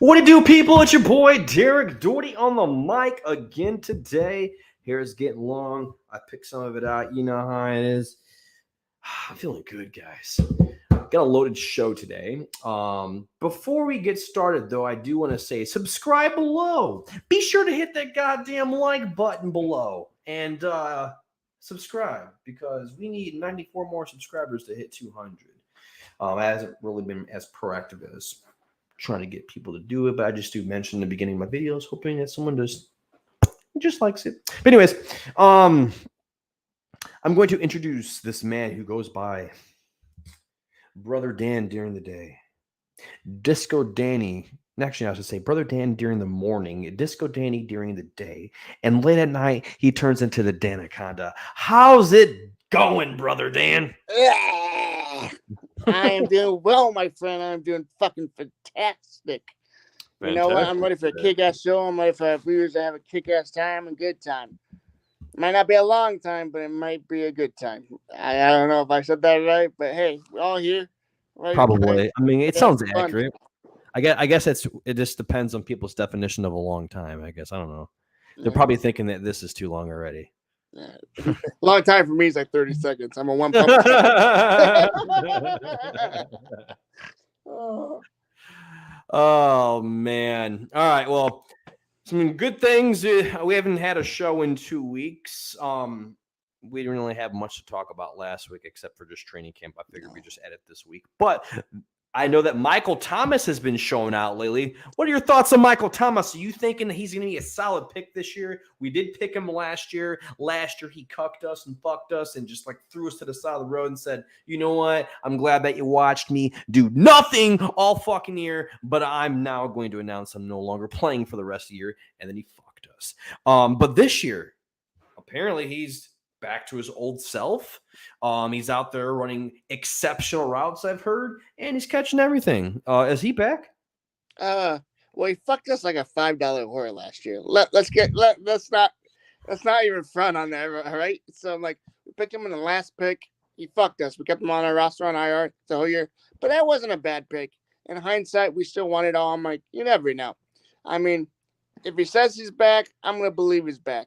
What it do, people? It's your boy Derek Dougherty on the mic again today. Hair is getting long. I picked some of it out. You know how it is. I'm feeling good, guys. Got a loaded show today. Before we get started, though, I do want to say subscribe below. Be sure to hit that goddamn like button below and subscribe because we need 94 more subscribers to hit 200. It hasn't really been as proactive as trying to get people to do it, but I just do mention in the beginning of my videos, hoping that someone just likes it. But anyways, I'm going to introduce this man who goes by Brother Dan during the day, Disco Danny. Actually, I should say Brother Dan during the morning, Disco Danny during the day, and late at night he turns into the Danaconda. How's it going, Brother Dan? I am doing well, my friend. I'm doing fucking fantastic. You know what? I'm ready for a kick-ass show. I'm ready for our viewers to have a kick-ass time and good time. Might not be a long time, but it might be a good time. I don't know if I said that right, but hey, we're all here. Right? Probably. I mean, it sounds accurate. I guess it just depends on people's definition of a long time. I guess I don't know. They're probably thinking that this is too long already. Yeah. Long time for me is like 30 seconds. I'm a one pump. Oh man! All right. Well, some good things. We haven't had a show in 2 weeks. We didn't really have much to talk about last week except for just training camp. I figured we just edit this week, but I know that Michael Thomas has been showing out lately. What are your thoughts on Michael Thomas? Are you thinking that he's going to be a solid pick this year? We did pick him last year. Last year, he cucked us and fucked us and just like threw us to the side of the road and said, you know what? I'm glad that you watched me do nothing all fucking year, but I'm now going to announce I'm no longer playing for the rest of the year. And then he fucked us. But this year, apparently he's back to his old self. He's out there running exceptional routes, I've heard, and he's catching everything. Is he back? Well, he fucked us like a $5 whore last year. Let's not even front on that, all right? So I'm like, we picked him in the last pick. He fucked us. We kept him on our roster on IR the whole year, but that wasn't a bad pick. In hindsight, we still won it all. I'm like, you never know. I mean, if he says he's back, I'm gonna believe he's back.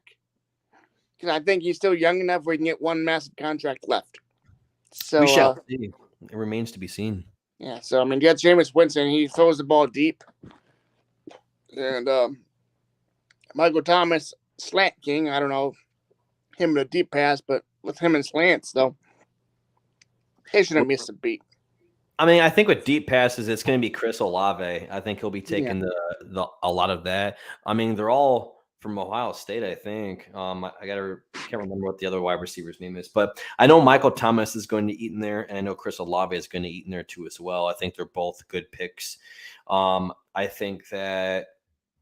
I think he's still young enough where he can get one massive contract left. So we shall see. It remains to be seen. Yeah, so I mean, you got Jameis Winston. He throws the ball deep, and Michael Thomas, slant king. I don't know him in a deep pass, but with him in slants, though, he shouldn't miss a beat. I mean, I think with deep passes, it's going to be Chris Olave. I think he'll be taking a lot of that. I mean, they're all from Ohio State, I think. Can't remember what the other wide receiver's name is, but I know Michael Thomas is going to eat in there, and I know Chris Olave is going to eat in there too as well. I think they're both good picks. I think that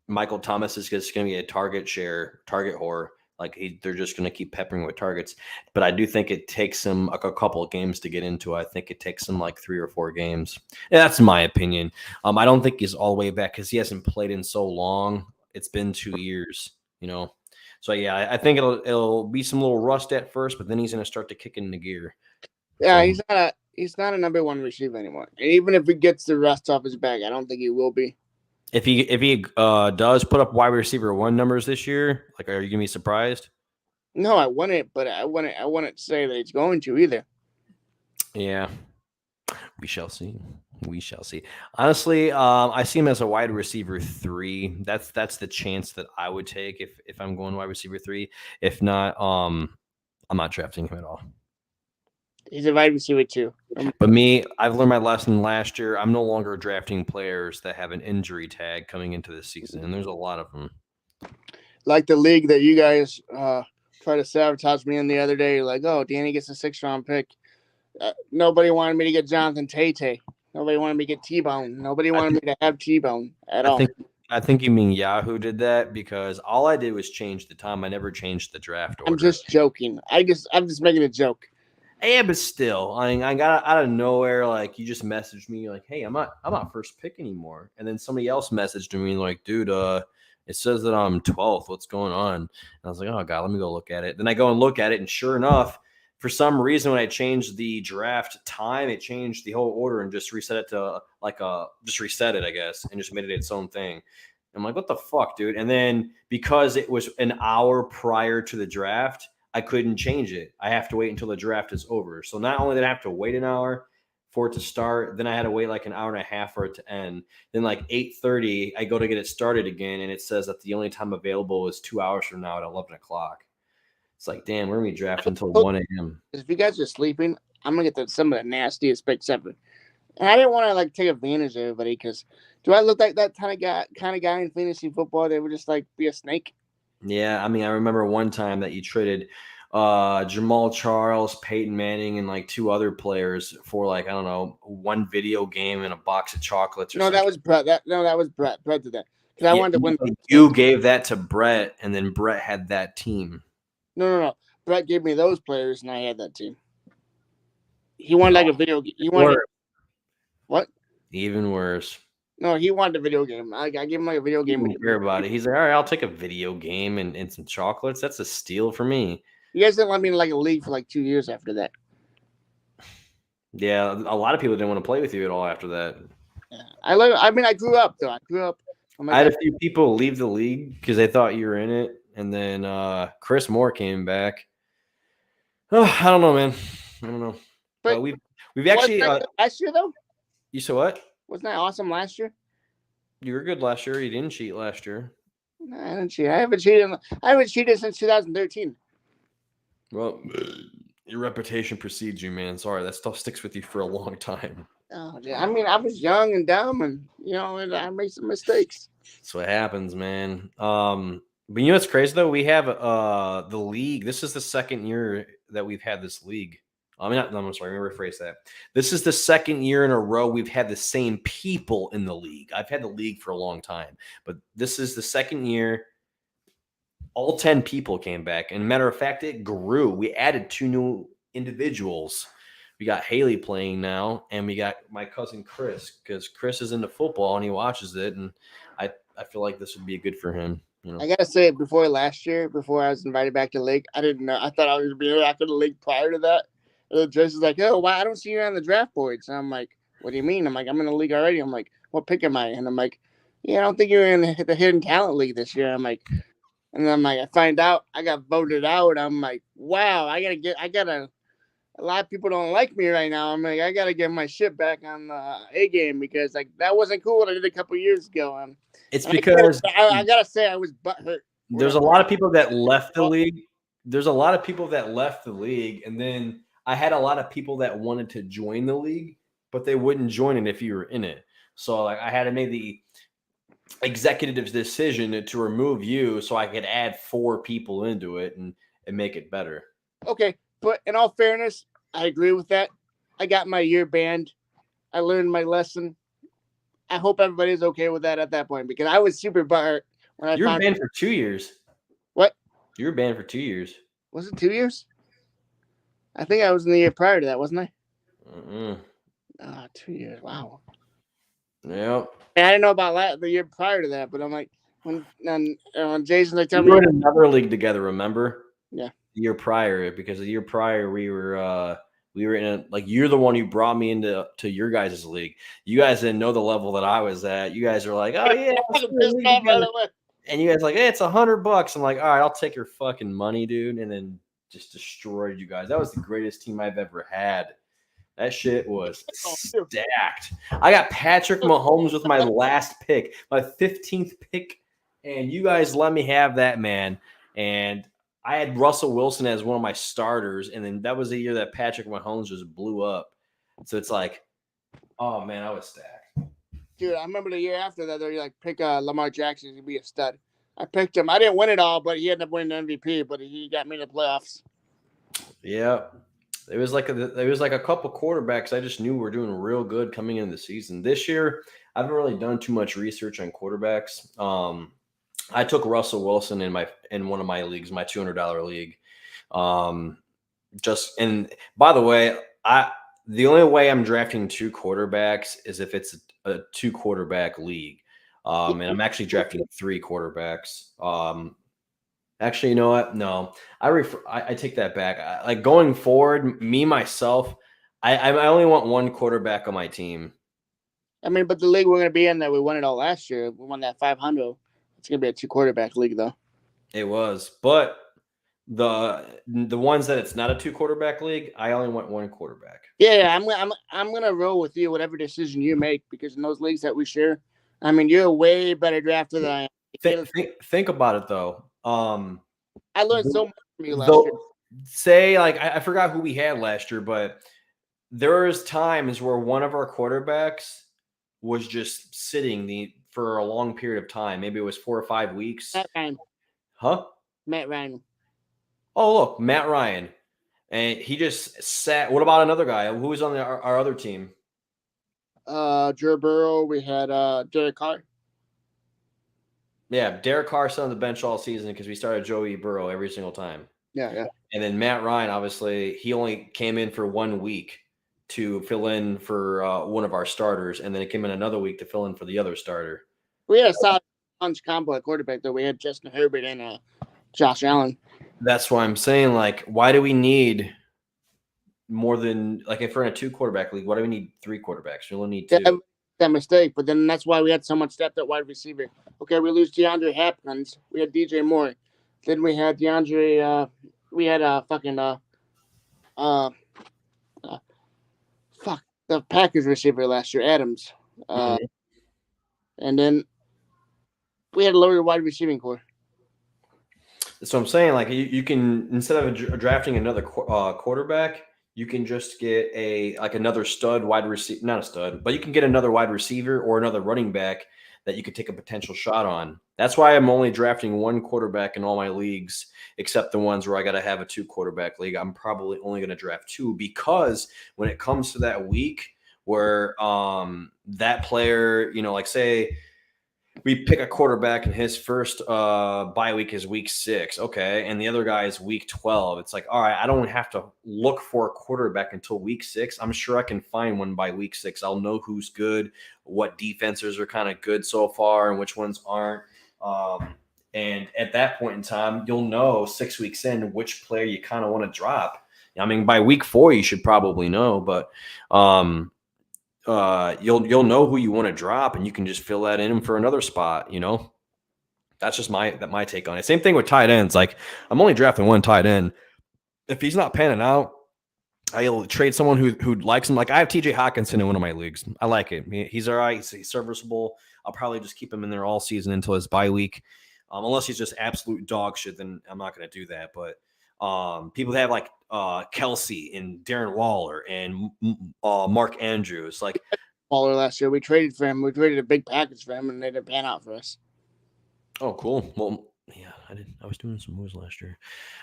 Michael Thomas is just going to be a target whore. Like they're just going to keep peppering with targets. But I do think it takes him like a couple of games to get into. I think it takes him like 3 or 4 games. Yeah, that's my opinion. I don't think he's all the way back because he hasn't played in so long. It's been 2 years, you know. So yeah, I think it'll be some little rust at first, but then he's going to start to kick into gear. Yeah, he's not a number one receiver anymore. And even if he gets the rust off his back, I don't think he will be. If he does put up wide receiver 1 numbers this year, like, are you gonna be surprised? No, I wouldn't, but I wouldn't say that he's going to either. Yeah, we shall see. We shall see. Honestly, I see him as a wide receiver 3. That's the chance that I would take if I'm going wide receiver 3. If not, I'm not drafting him at all. He's a wide receiver 2. But me, I've learned my lesson last year. I'm no longer drafting players that have an injury tag coming into the season, and there's a lot of them. Like the league that you guys tried to sabotage me in the other day. Like, oh, Danny gets a 6th-round pick. Nobody wanted me to get Jonathan Tate. Nobody wanted me to get T-Bone. Nobody wanted me to have T-Bone at all. I think you mean Yahoo did that because all I did was change the time. I never changed the draft order. I'm just joking. I'm just making a joke. Yeah, but still, I got out of nowhere. Like you just messaged me, like, "Hey, I'm not first pick anymore." And then somebody else messaged me, like, "Dude, it says that I'm 12th. What's going on?" And I was like, "Oh God, let me go look at it." Then I go and look at it, and sure enough, for some reason, when I changed the draft time, it changed the whole order and just reset it to just reset it, I guess, and just made it its own thing. I'm like, what the fuck, dude? And then because it was an hour prior to the draft, I couldn't change it. I have to wait until the draft is over. So not only did I have to wait an hour for it to start, then I had to wait like an hour and a half for it to end. Then like 8:30, I go to get it started again, and it says that the only time available is 2 hours from now at 11 o'clock. It's like, damn, we're going to be drafting until 1 a.m. If you guys are sleeping, I'm going to get some of the nastiest picks ever. And I didn't want to like take advantage of everybody because do I look like that kind of guy in fantasy football that would just like be a snake? Yeah, I mean, I remember one time that you traded Jamal Charles, Peyton Manning, and like 2 other players for like, I don't know, 1 video game and a box of chocolates. No, that was Brett. That was Brett. Brett did that because I wanted to win. You gave that to Brett, and then Brett had that team. No. Brett gave me those players, and I had that team. He wanted like a video game. He wanted what? Even worse. No, he wanted a video game. I gave him like a video game. He didn't care about it. He's like, all right, I'll take a video game and some chocolates. That's a steal for me. You guys didn't let me in like a league for like 2 years after that. Yeah, a lot of people didn't want to play with you at all after that. Yeah. I grew up though. I had a few people leave the league because they thought you were in it, and then Chris Moore came back. Oh, I don't know, man. I don't know. But we've actually last year though. You said what? Wasn't that awesome last year? You were good last year. You didn't cheat last year. No, I didn't cheat. I haven't cheated since 2013. Well, your reputation precedes you, man. Sorry, that stuff sticks with you for a long time. Oh, yeah. I mean, I was young and dumb, and I made some mistakes. That's what happens, man. But you know what's crazy though? We have the league. This is the second year that we've had this league. I'm sorry. Let me rephrase that. This is the second year in a row we've had the same people in the league. I've had the league for a long time, but this is the second year. All 10 people came back. And matter of fact, it grew. We added 2 new individuals. We got Haley playing now, and we got my cousin Chris, because Chris is into football and he watches it, and I feel like this would be good for him. You know? I gotta say, before last year, before I was invited back to the league, I didn't know. I thought I was gonna be after the league prior to that. Joyce is like, oh, why I don't see you on the draft boards. And I'm like, what do you mean? I'm like, I'm in the league already. I'm like, what pick am I? And I'm like, yeah, I don't think you're in the hidden talent league this year. I'm like, and then I'm like, I find out I got voted out. I'm like, wow, a lot of people don't like me right now. I'm like, I gotta get my shit back on the A game because like that wasn't cool what I did a couple years ago. It's because I gotta say I was butthurt. There's a lot of people that left the league. There's a lot of people that left the league, and then I had a lot of people that wanted to join the league, but they wouldn't join it if you were in it. So like I had to make the executive decision to remove you so I could add 4 people into it and make it better. Okay, but in all fairness, I agree with that. I got my year banned. I learned my lesson. I hope everybody's okay with that at that point because I was super butthurt when I found banned for 2 years. What? You were banned for 2 years. Was it 2 years? I think I was in the year prior to that, wasn't I? 2 years. Wow. Yep. And I didn't know about the year prior to that, but I'm like, when Jason's like, we were in another league together, remember? Yeah. The year prior, because the year prior we were in you're the one who brought me into your guys' league. You guys didn't know the level that I was at. You guys are like, oh yeah, and you guys are like, hey, it's $100. I'm like, all right, I'll take your fucking money, dude, and then just destroyed you guys. That was the greatest team I've ever had. That shit was stacked. I got Patrick Mahomes with my last pick, my 15th pick, and you guys let me have that, man. And I had Russell Wilson as one of my starters, and then that was the year that Patrick Mahomes just blew up. So it's like, oh, man, I was stacked. Dude, I remember the year after that, they're like, pick Lamar Jackson to be a stud. I picked him. I didn't win it all, but he ended up winning the MVP, but he got me in the playoffs. Yeah. It was like a couple quarterbacks I just knew were doing real good coming into the season. This year, I haven't really done too much research on quarterbacks. I took Russell Wilson in one of my leagues, my $200 league. And by the way, the only way I'm drafting 2 quarterbacks is if it's a 2 quarterback league. And I'm actually drafting 3 quarterbacks. Actually, you know what? No, I take that back. Like going forward, me myself, I only want one quarterback on my team. I mean, but the league we're going to be in that we won it all last year, we won that 500. It's going to be a 2-quarterback league, though. It was, but the ones that it's not a 2-quarterback league, I only want one quarterback. Yeah, I'm gonna roll with you, whatever decision you make, because in those leagues that we share, I mean, you're a way better drafter than I am. Think about it though. I learned so much from you last year. Say like I forgot who we had last year, but there was times where one of our quarterbacks was just sitting for a long period of time. Maybe it was 4 or 5 weeks. Matt Ryan. Huh? Matt Ryan. Oh, look, Matt Ryan. And he just sat. What about another guy? Who was on our other team? Joe Burrow. We had Derek Carr. Yeah, Derek Carr sat on the bench all season because we started Joey Burrow every single time. Yeah. And then Matt Ryan, obviously, he only came in for 1 week to fill in for one of our starters, and then it came in another week to fill in for the other starter. We had a solid punch combo at quarterback, though. We had Justin Herbert and Josh Allen. That's why I'm saying, like, why do we need more than, like, if we're in a 2-quarterback league, why do we need 3 quarterbacks? We only need 2. Yeah, that mistake, but then that's why we had so much depth at wide receiver. Okay, we lose DeAndre Hopkins. We had DJ Moore. Then we had DeAndre. We had the Packers receiver last year, Adams. And then we had a lower wide receiving core. So I'm saying, like, you can, instead of drafting another quarterback, you can just get another stud wide receiver, not a stud, but you can get another wide receiver or another running back that you could take a potential shot on. That's why I'm only drafting one quarterback in all my leagues, except the ones where I got to have a 2-quarterback league. I'm probably only going to draft 2 because when it comes to that week where that player, like say we pick a quarterback and his first bye week is week 6. Okay. And the other guy is week 12. It's like, all right, I don't have to look for a quarterback until week 6. I'm sure I can find one by week 6. I'll know who's good, what defenses are kind of good so far and which ones aren't. And at that point in time, you'll know 6 weeks in which player you kind of want to drop. I mean, by week 4, you should probably know, but you'll know who you want to drop, and you can just fill that in for another spot. That's just my take on it. Same thing with tight ends. Like, I'm only drafting one tight end. If he's not panning out, I'll trade someone who likes him. Like, I have TJ Hawkinson in one of my leagues. I like it. He's all right. He's serviceable. I'll probably just keep him in there all season until his bye week. Unless he's just absolute dog shit, then I'm not going to do that. But people have like Kelsey and Darren Waller and Mark Andrews. Like Waller last year, we traded for him. We traded a big package for him, and they didn't pan out for us. Oh, cool. Well, yeah, I was doing some moves last year.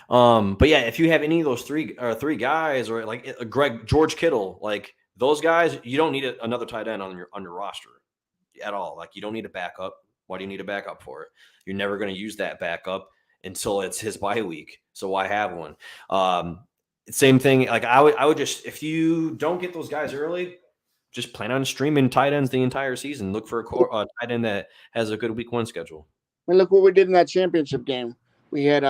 But yeah, if you have any of those three guys, or like George Kittle, like those guys, you don't need another tight end on your roster at all. Like, you don't need a backup. Why do you need a backup for it? You're never going to use that backup until it's his bye week. So why have one? Same thing. Like, I would just, if you don't get those guys early, just plan on streaming tight ends the entire season. Look for a tight end that has a good week 1 schedule. I mean, look what we did in that championship game. We had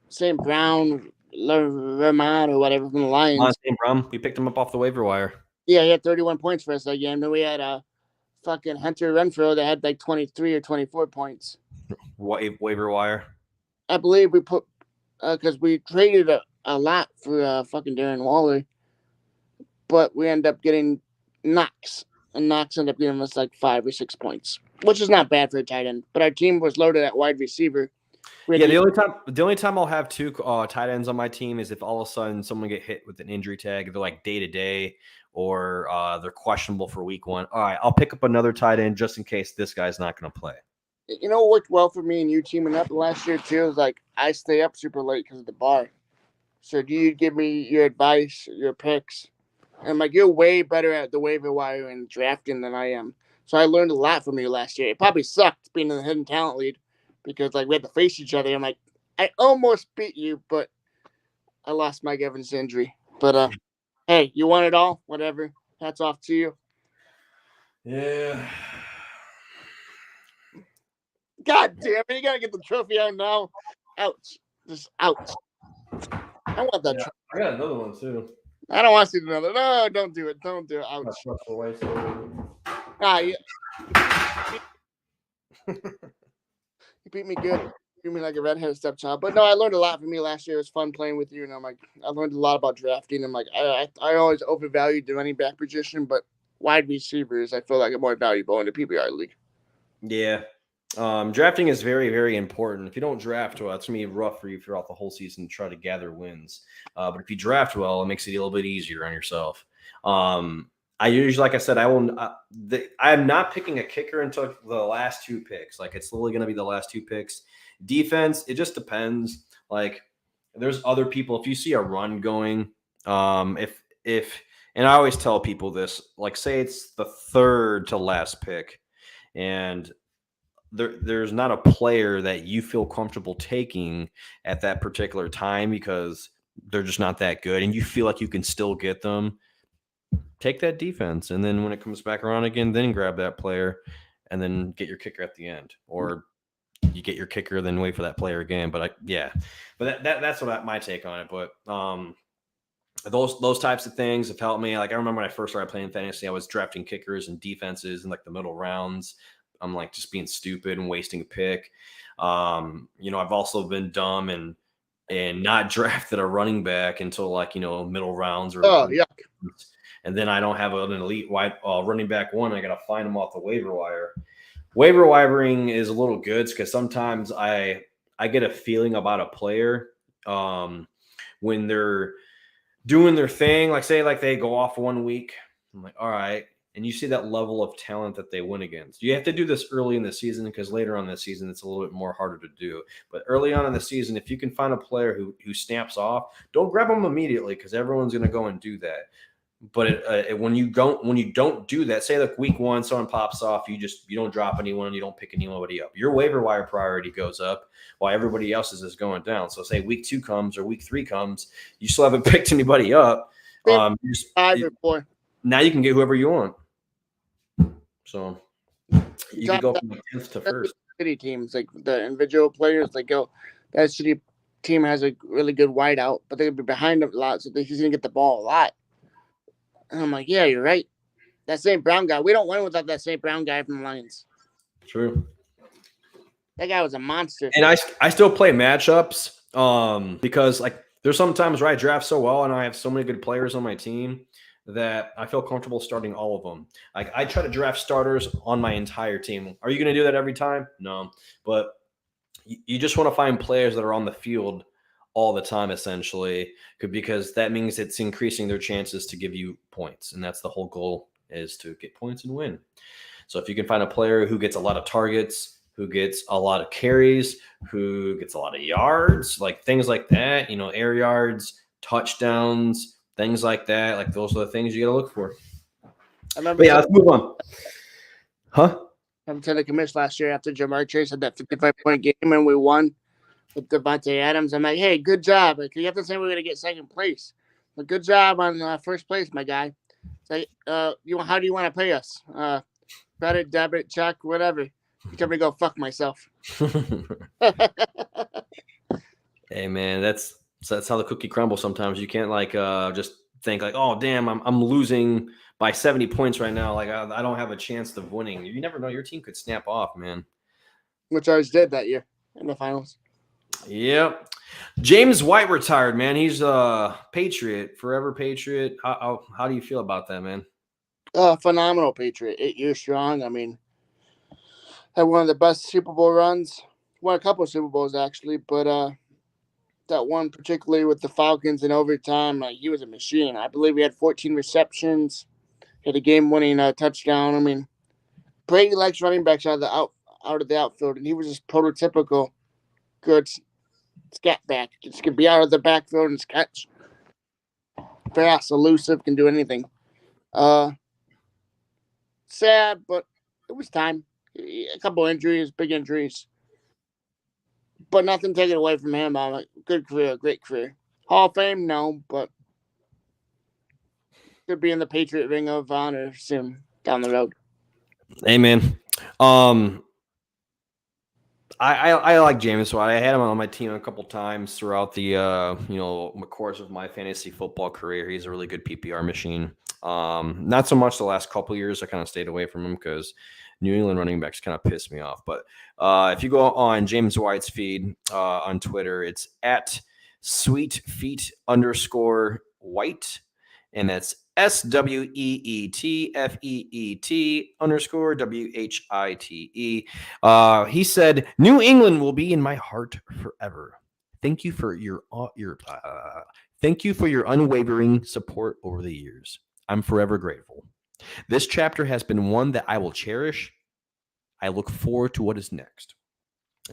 St. Brown, Vermont, or whatever from the Lions. St. Brown, we picked him up off the waiver wire. Yeah, he had 31 points for us that game. Then we had fucking Hunter Renfrow that had like 23 or 24 points. Waiver wire? I believe we put because we traded a lot for fucking Darren Waller, but we ended up getting Knox, and Knox ended up giving us like 5 or 6 points, which is not bad for a tight end. But our team was loaded at wide receiver. Yeah, the only time I'll have 2 tight ends on my team is if all of a sudden someone get hit with an injury tag, they're like day to day, or they're questionable for week 1. All right, I'll pick up another tight end just in case this guy's not going to play. You know what worked well for me and you teaming up last year too is like I stay up super late because of the bar. So do you give me your advice, your picks? And I'm like, you're way better at the waiver wire and drafting than I am. So I learned a lot from you last year. It probably sucked being in the hidden talent lead because like we had to face each other. I'm like, I almost beat you, but I lost Mike Evans to injury. But hey, you won it all. Whatever. Hats off to you. Yeah. God damn it, you gotta get the trophy out now. Ouch. Just ouch. I want that. Yeah, I got another one too. I don't want to see another. No, don't do it. Don't do it. Ouch. You beat me good. You mean like a redheaded stepchild? But no, I learned a lot from me last year. It was fun playing with you, and I learned a lot about drafting. I'm like, I always overvalued the running back position, but wide receivers, I feel like are more valuable in the PPR league. Yeah. Drafting is very, very important. If you don't draft well, it's going to be rough for you throughout the whole season to try to gather wins. But if you draft well, it makes it a little bit easier on yourself. I usually, like I said, I'm not picking a kicker until the last two picks. Like, it's literally going to be the last two picks. Defense, it just depends. Like, there's other people. If you see a run going, and I always tell people this, like, say it's the third to last pick, and there's not a player that you feel comfortable taking at that particular time because they're just not that good, and you feel like you can still get them, take that defense. And then when it comes back around again, then grab that player and then get your kicker at the end. Or you get your kicker, then wait for that player again. But that's what my take on it. But those types of things have helped me. Like, I remember when I first started playing fantasy, I was drafting kickers and defenses in like the middle rounds. I'm like just being stupid and wasting a pick. I've also been dumb and not drafted a running back until like, middle rounds or and then I don't have an elite wide running back one. I got to find them off the waiver wire. Waiver wiring is a little good because sometimes I get a feeling about a player when they're doing their thing. Like, say, like they go off 1 week. I'm like, all right. And you see that level of talent that they win against. You have to do this early in the season because later on in the season, it's a little bit more harder to do. But early on in the season, if you can find a player who snaps off, don't grab them immediately because everyone's going to go and do that. But when you don't do that, say like week one, someone pops off, you don't drop anyone, you don't pick anybody up. Your waiver wire priority goes up while everybody else's is going down. So say week 2 comes or week 3 comes, you still haven't picked anybody up. Now you can get whoever you want. So you can go from 10th to first. City teams, like the individual players, like that city team has a really good wideout, but they'll be behind him a lot, so he's gonna get the ball a lot. And I'm like, yeah, you're right. That St. Brown guy, we don't win without that St. Brown guy from the Lions. True. That guy was a monster. And I still play matchups because like there's some times where I draft so well and I have so many good players on my team that I feel comfortable starting all of them. Like, I try to draft starters on my entire team. Are you going to do that every time? No, but you just want to find players that are on the field all the time, essentially, because that means it's increasing their chances to give you points. And that's the whole goal, is to get points and win. So if you can find a player who gets a lot of targets, who gets a lot of carries, who gets a lot of yards, like things like that, air yards, touchdowns, things like that. Like, those are the things you got to look for. Let's move on. Huh? I'm telling the commish last year after Jamar Chase had that 55-point game and we won with Devontae Adams. I'm like, hey, good job. Like, you have to say we're going to get second place. But good job on first place, my guy. Say, how do you want to pay us? Credit, debit, check, whatever. You tell me to go fuck myself. Hey, man, that's how the cookie crumbles sometimes. You can't just think like, oh, damn, I'm losing by 70 points right now. Like, I don't have a chance of winning. You never know. Your team could snap off, man. Which ours did that year in the finals. Yep. James White retired, man. He's a Patriot, forever Patriot. How do you feel about that, man? Phenomenal Patriot. 8 years strong. I mean, had one of the best Super Bowl runs. Won a couple of Super Bowls, actually. But that one particularly with the Falcons in overtime, he was a machine. I believe he had 14 receptions. Hit a game-winning touchdown. I mean, Brady likes running backs out of the outfield, and he was just prototypical good scat back. Just can be out of the backfield and catch. Fast, elusive, can do anything. Sad, but it was time. A couple injuries, big injuries. But nothing taken away from him. Good career, great career. Hall of Fame, no, but could be in the Patriot Ring of Honor soon down the road. Amen. I like James White. I had him on my team a couple times throughout the course of my fantasy football career. He's a really good PPR machine. Not so much the last couple years. I kind of stayed away from him because New England running backs kind of pissed me off. But if you go on James White's feed on Twitter, it's at sweetfeet_white, and that's SWEETFEET_WHITE. He said, "New England will be in my heart forever. Thank you for your unwavering support over the years. I'm forever grateful. This chapter has been one that I will cherish. I look forward to what is next."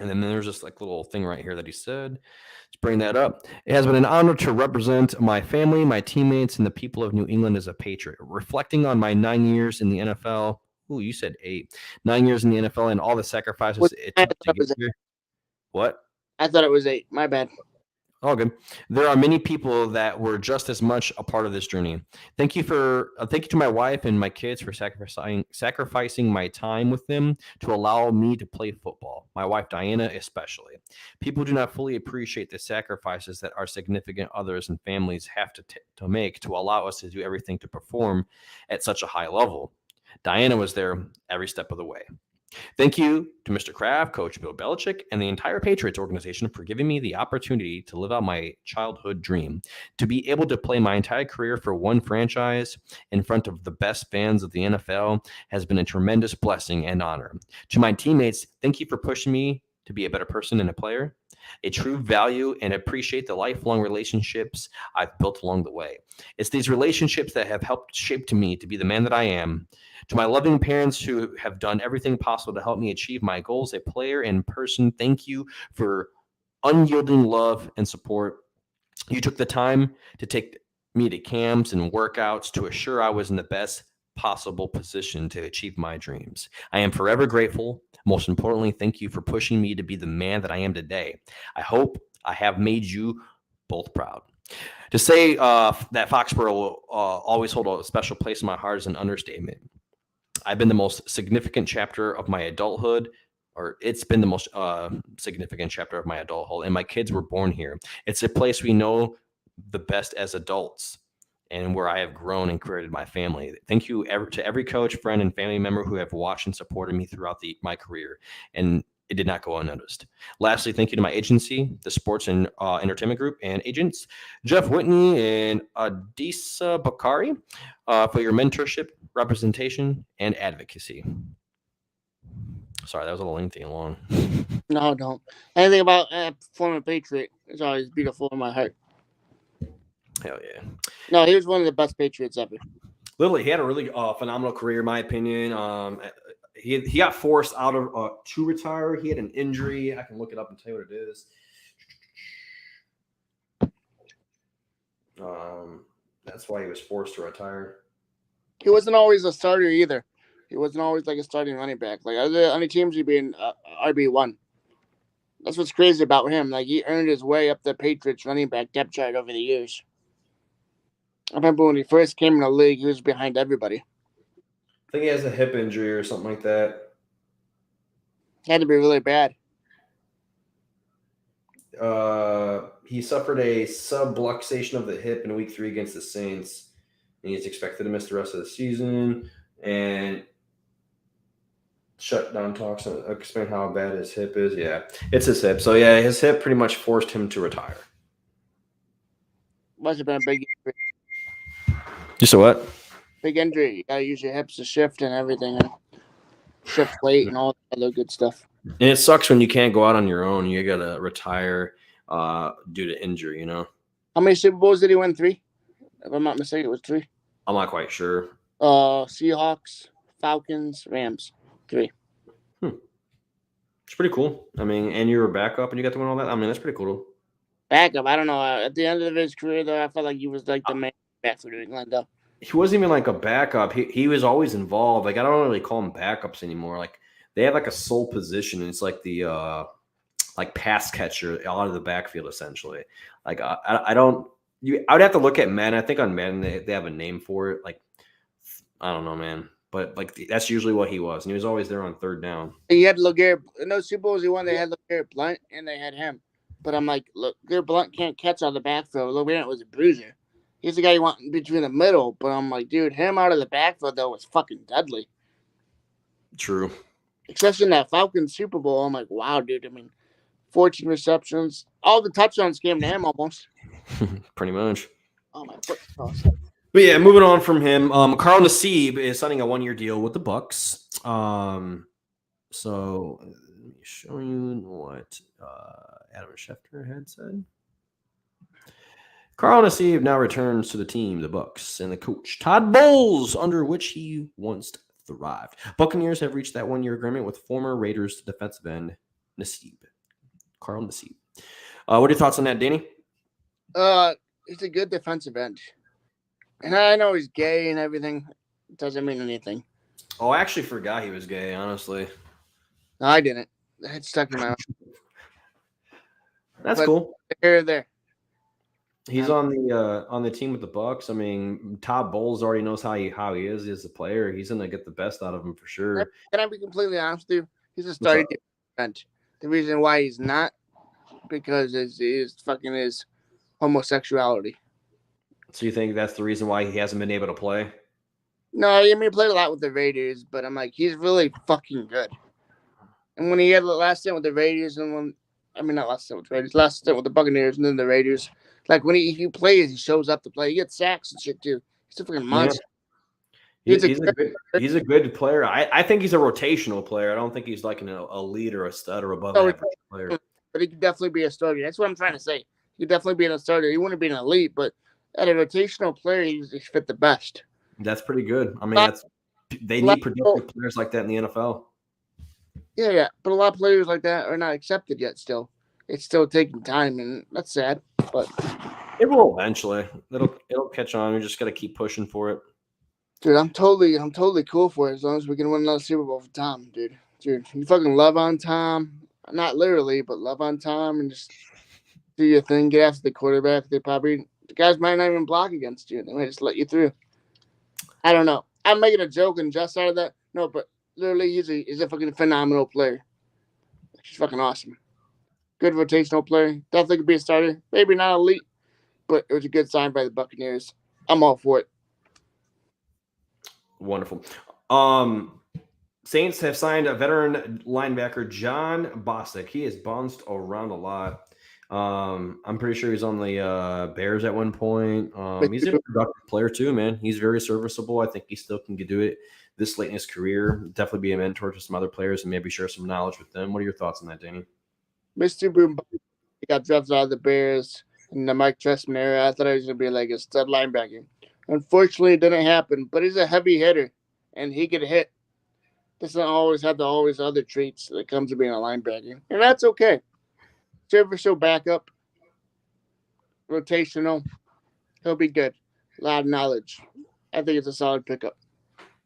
And then there's this like little thing right here that he said. Let's bring that up. "It has been an honor to represent my family, my teammates, and the people of New England as a Patriot. Reflecting on my 9 years in the NFL." Ooh, you said 8. 9 years in the NFL and all the sacrifices it took to get here. What? I thought it was 8. My bad. All good. "There are many people that were just as much a part of this journey. Thank you to my wife and my kids for sacrificing my time with them to allow me to play football. My wife Diana especially. People do not fully appreciate the sacrifices that our significant others and families have to make to allow us to do everything to perform at such a high level. Diana was there every step of the way. Thank you to Mr. Kraft, Coach Bill Belichick, and the entire Patriots organization for giving me the opportunity to live out my childhood dream. To be able to play my entire career for one franchise in front of the best fans of the NFL has been a tremendous blessing and honor. To my teammates, thank you for pushing me to be a better person and a player. A true value and appreciate the lifelong relationships I've built along the way. It's these relationships that have helped shape me to be the man that I am. To my loving parents who have done everything possible to help me achieve my goals as a player and person, thank you for unyielding love and support. You took the time to take me to camps and workouts to assure I was in the best possible position to achieve my dreams. I am forever grateful. Most importantly, thank you for pushing me to be the man that I am today. I hope I have made you both proud." To say that Foxborough will always hold a special place in my heart is an understatement. I've been the most significant chapter of my adulthood, or it's been the most significant chapter of my adulthood, and my kids were born here. It's a place we know the best as adults and where I have grown and created my family. Thank you to every coach, friend, and family member who have watched and supported me throughout my career, and it did not go unnoticed. Lastly, thank you to my agency, the Sports and Entertainment Group, and agents, Jeff Whitney and Adisa Bakari, for your mentorship, representation, and advocacy. Sorry, that was a little lengthy and long. No, don't. Anything about former Patriot is always beautiful in my heart. Hell yeah. No, he was one of the best Patriots ever. Literally, he had a really phenomenal career, in my opinion. He got forced out of to retire. He had an injury. I can look it up and tell you what it is. That's why he was forced to retire. He wasn't always a starter either. He wasn't always like a starting running back. Like other teams, he'd be an RB1. That's what's crazy about him. Like he earned his way up the Patriots running back depth chart over the years. I remember when he first came in the league, he was behind everybody. I think he has a hip injury or something like that. Had to be really bad. He suffered a subluxation of the hip in Week 3 against the Saints, and he's expected to miss the rest of the season. And shutdown talks explain how bad his hip is. Yeah, it's his hip. So yeah, his hip pretty much forced him to retire. Must have been a big injury. Just a what? Big injury. You gotta use your hips to shift and everything, and shift weight and all that other good stuff. And it sucks when you can't go out on your own. You gotta retire due to injury. You know. How many Super Bowls did he win? 3? If I'm not mistaken, it was 3. I'm not quite sure. Seahawks, Falcons, Rams, 3. It's pretty cool. I mean, and you were backup and you got to win all that. I mean, that's pretty cool. Backup, I don't know. At the end of his career, though, I felt like he was like the main back for New England, though. He wasn't even like a backup. He was always involved. Like I don't really call him backups anymore. Like they have like a sole position, and it's like the like pass catcher out of the backfield essentially. Like I would have to look at Madden. I think on Madden they have a name for it. Like I don't know, man. But like that's usually what he was, and he was always there on third down. He had LeGarrette. In those Super Bowls he won, they had LeGarrette Blount, and they had him. But I'm like, look, LeGarrette Blount can't catch out of the backfield. LeGarrette was a bruiser. He's the guy you want between the middle. But I'm like, dude, him out of the backfield, though, was fucking deadly. True. Especially in that Falcons Super Bowl. I'm like, wow, dude. I mean, 14 receptions. All the touchdowns came to him almost. Pretty much. Oh, my foot. But yeah, moving on from him, Carl Nassib is signing a 1-year deal with the Bucs. So let me show you what Adam Schefter had said. Carl Nassib now returns to the team, the Bucs, and the coach Todd Bowles, under which he once thrived. Buccaneers have reached that 1-year agreement with former Raiders defensive end Nassib. Carl Nassib. What are your thoughts on that, Danny? He's a good defensive end. And I know he's gay and everything. It doesn't mean anything. Oh, I actually forgot he was gay, honestly. No, I didn't. It stuck in my mouth. That's cool. There. He's on the team with the Bucs. I mean, Todd Bowles already knows how he is as a player. He's gonna get the best out of him for sure. Can I be completely honest with you? He's a starting defense. The reason why he's not because his homosexuality. So you think that's the reason why he hasn't been able to play? No, I mean, he played a lot with the Raiders, but I'm like, he's really fucking good. And when he had the last stint with the Raiders, last stint with the Buccaneers and then the Raiders, like when he plays, he shows up to play. He gets sacks and shit too. He's a fucking monster. Yeah. He's a good player. I think he's a rotational player. I don't think he's like an elite or a stud or above average player. But he could definitely be a starter. That's what I'm trying to say. He could definitely be a starter. He wouldn't be an elite, but at a rotational player, he's fit the best. That's pretty good. I mean, they need productive players like that in the NFL. Yeah. But a lot of players like that are not accepted yet still. It's still taking time, and that's sad. But it will eventually. It'll catch on. We just got to keep pushing for it. Dude, I'm totally cool for it as long as we can win another Super Bowl for Tom, dude. Dude, you fucking love on Tom. Not literally, but love on Tom and just do your thing. Get after the quarterback. The guys might not even block against you. They might just let you through. I don't know. I'm making a joke and just out of that. No, but literally, he's a fucking phenomenal player. He's fucking awesome. Good rotational player. Definitely could be a starter. Maybe not elite, but it was a good sign by the Buccaneers. I'm all for it. Wonderful. Saints have signed a veteran linebacker, Jon Bostic. He has bounced around a lot. I'm pretty sure he's on the Bears at one point. He's a productive player too, man. He's very serviceable. I think he still can do it this late in his career. Definitely be a mentor to some other players and maybe share some knowledge with them. What are your thoughts on that, Danny? Mr. Boom, he got drafted out of the Bears in the Mike Trestman era. I thought he was going to be like a stud linebacker. Unfortunately, it didn't happen, but he's a heavy hitter, and he could hit. Doesn't always have the other traits that comes to being a linebacker, and that's okay. Serviceable backup, rotational, he'll be good. A lot of knowledge. I think it's a solid pickup.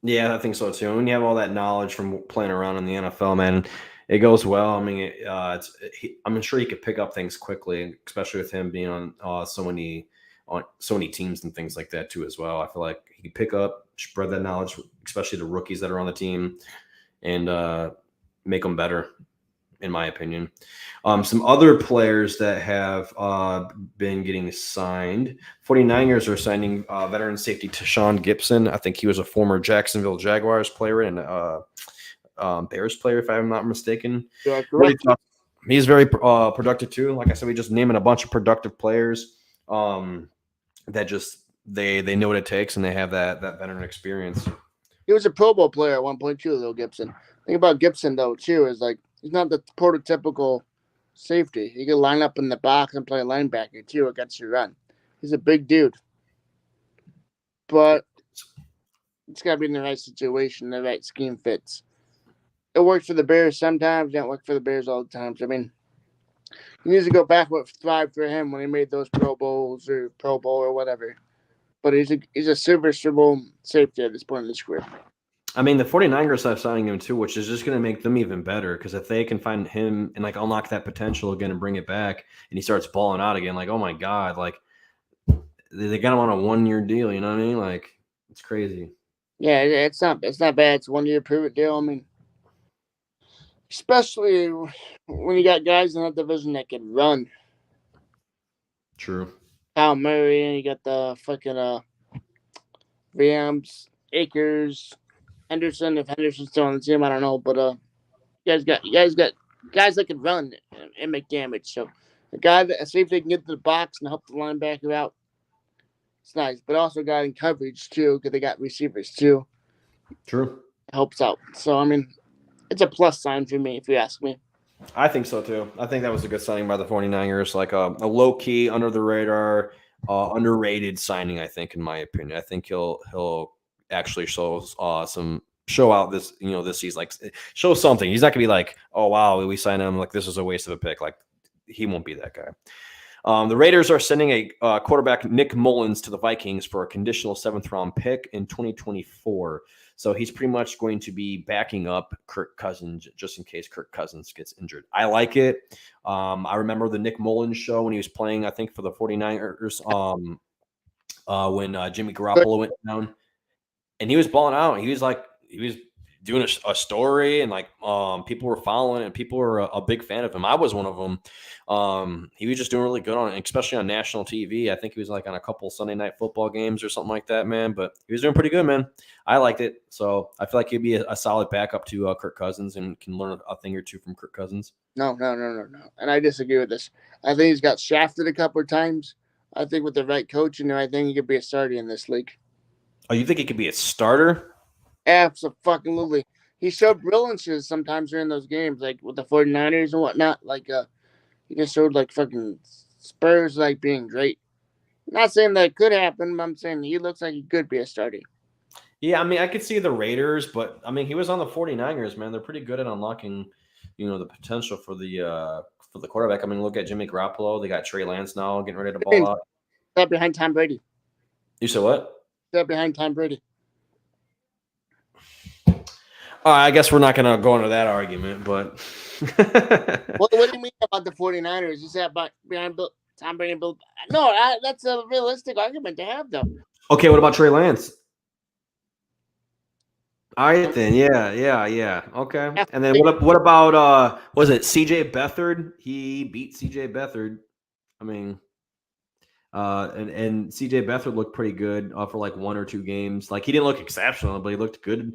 Yeah, I think so too. When you have all that knowledge from playing around in the NFL, man, it goes well. I mean, I'm sure he could pick up things quickly, especially with him being on so many teams and things like that too as well. I feel like he could pick up, spread that knowledge, especially the rookies that are on the team, and make them better, in my opinion. Some other players that have been getting signed. 49ers are signing veteran safety Tashaun Gipson. I think he was a former Jacksonville Jaguars player and Bears player, if I'm not mistaken. Yeah, correct. He's very productive too. Like I said, we just naming a bunch of productive players that just they know what it takes and they have that veteran experience. He was a Pro Bowl player at one point too, though. Gipson. Thing about Gipson though too is like he's not the prototypical safety. He can line up in the box and play linebacker too against your run. He's a big dude, but it's got to be in the right situation, the right scheme fits. It works for the Bears sometimes, don't work for the Bears all the times. I mean, he needs to go back what thrived for him when he made those Pro Bowls or Pro Bowl or whatever. But he's a serviceable safety at this point in his career. I mean, the 49ers are signing him too, which is just going to make them even better because if they can find him and like unlock that potential again and bring it back and he starts balling out again, like, oh my God, like they got him on a 1-year deal, you know what I mean? Like, it's crazy. Yeah, it's not bad. It's 1 year prove it deal. I mean, especially when you got guys in that division that can run. True. Kyle Murray, and you got the fucking Rams, Akers, Henderson. If Henderson's still on the team, I don't know, but you guys got guys that can run and make damage. So a guy that see if they can get to the box and help the linebacker out. It's nice, but also got in coverage too because they got receivers too. True. Helps out. So I mean, it's a plus sign for me if you ask me. I think so too. I think that was a good signing by the 49ers, like a low key, under the radar, underrated signing. I think, in my opinion, I think he'll actually show out this this season, like show something. He's not gonna be like, oh wow, we signed him, like this is a waste of a pick. Like he won't be that guy. The Raiders are sending a quarterback, Nick Mullens, to the Vikings for a conditional 7th-round pick in 2024. So he's pretty much going to be backing up Kirk Cousins just in case Kirk Cousins gets injured. I like it. I remember the Nick Mullens show when he was playing, I think, for the 49ers when Jimmy Garoppolo went down. And he was balling out. He was doing a story, and like people were following, and people were a big fan of him. I was one of them. He was just doing really good on it, especially on national TV. I think he was like on a couple Sunday night football games or something like that, man. But he was doing pretty good, man. I liked it. So I feel like he'd be a solid backup to Kirk Cousins and can learn a thing or two from Kirk Cousins. No. And I disagree with this. I think he's got shafted a couple of times. I think with the right coaching, I think he could be a starter in this league. Oh, you think he could be a starter? Absolutely. He showed brilliances sometimes during those games, like with the 49ers and whatnot. Like, he just showed like fucking Spurs like being great. Not saying that could happen, but I'm saying he looks like he could be a starter. Yeah, I mean, I could see the Raiders, but I mean, he was on the 49ers, man. They're pretty good at unlocking, the potential for the quarterback. I mean, look at Jimmy Garoppolo. They got Trey Lance now getting ready to ball out. Step behind Tom Brady. You said what? Step behind Tom Brady. I guess we're not going to go into that argument, but What do you mean about the 49ers? You said behind Tom Brady and Bill? No, that's a realistic argument to have, though. Okay, what about Trey Lance? All right, then. Yeah. Okay. And then what about was it CJ Beathard? He beat CJ Beathard. I mean, and CJ Beathard looked pretty good for like 1 or 2 games. Like he didn't look exceptional, but he looked good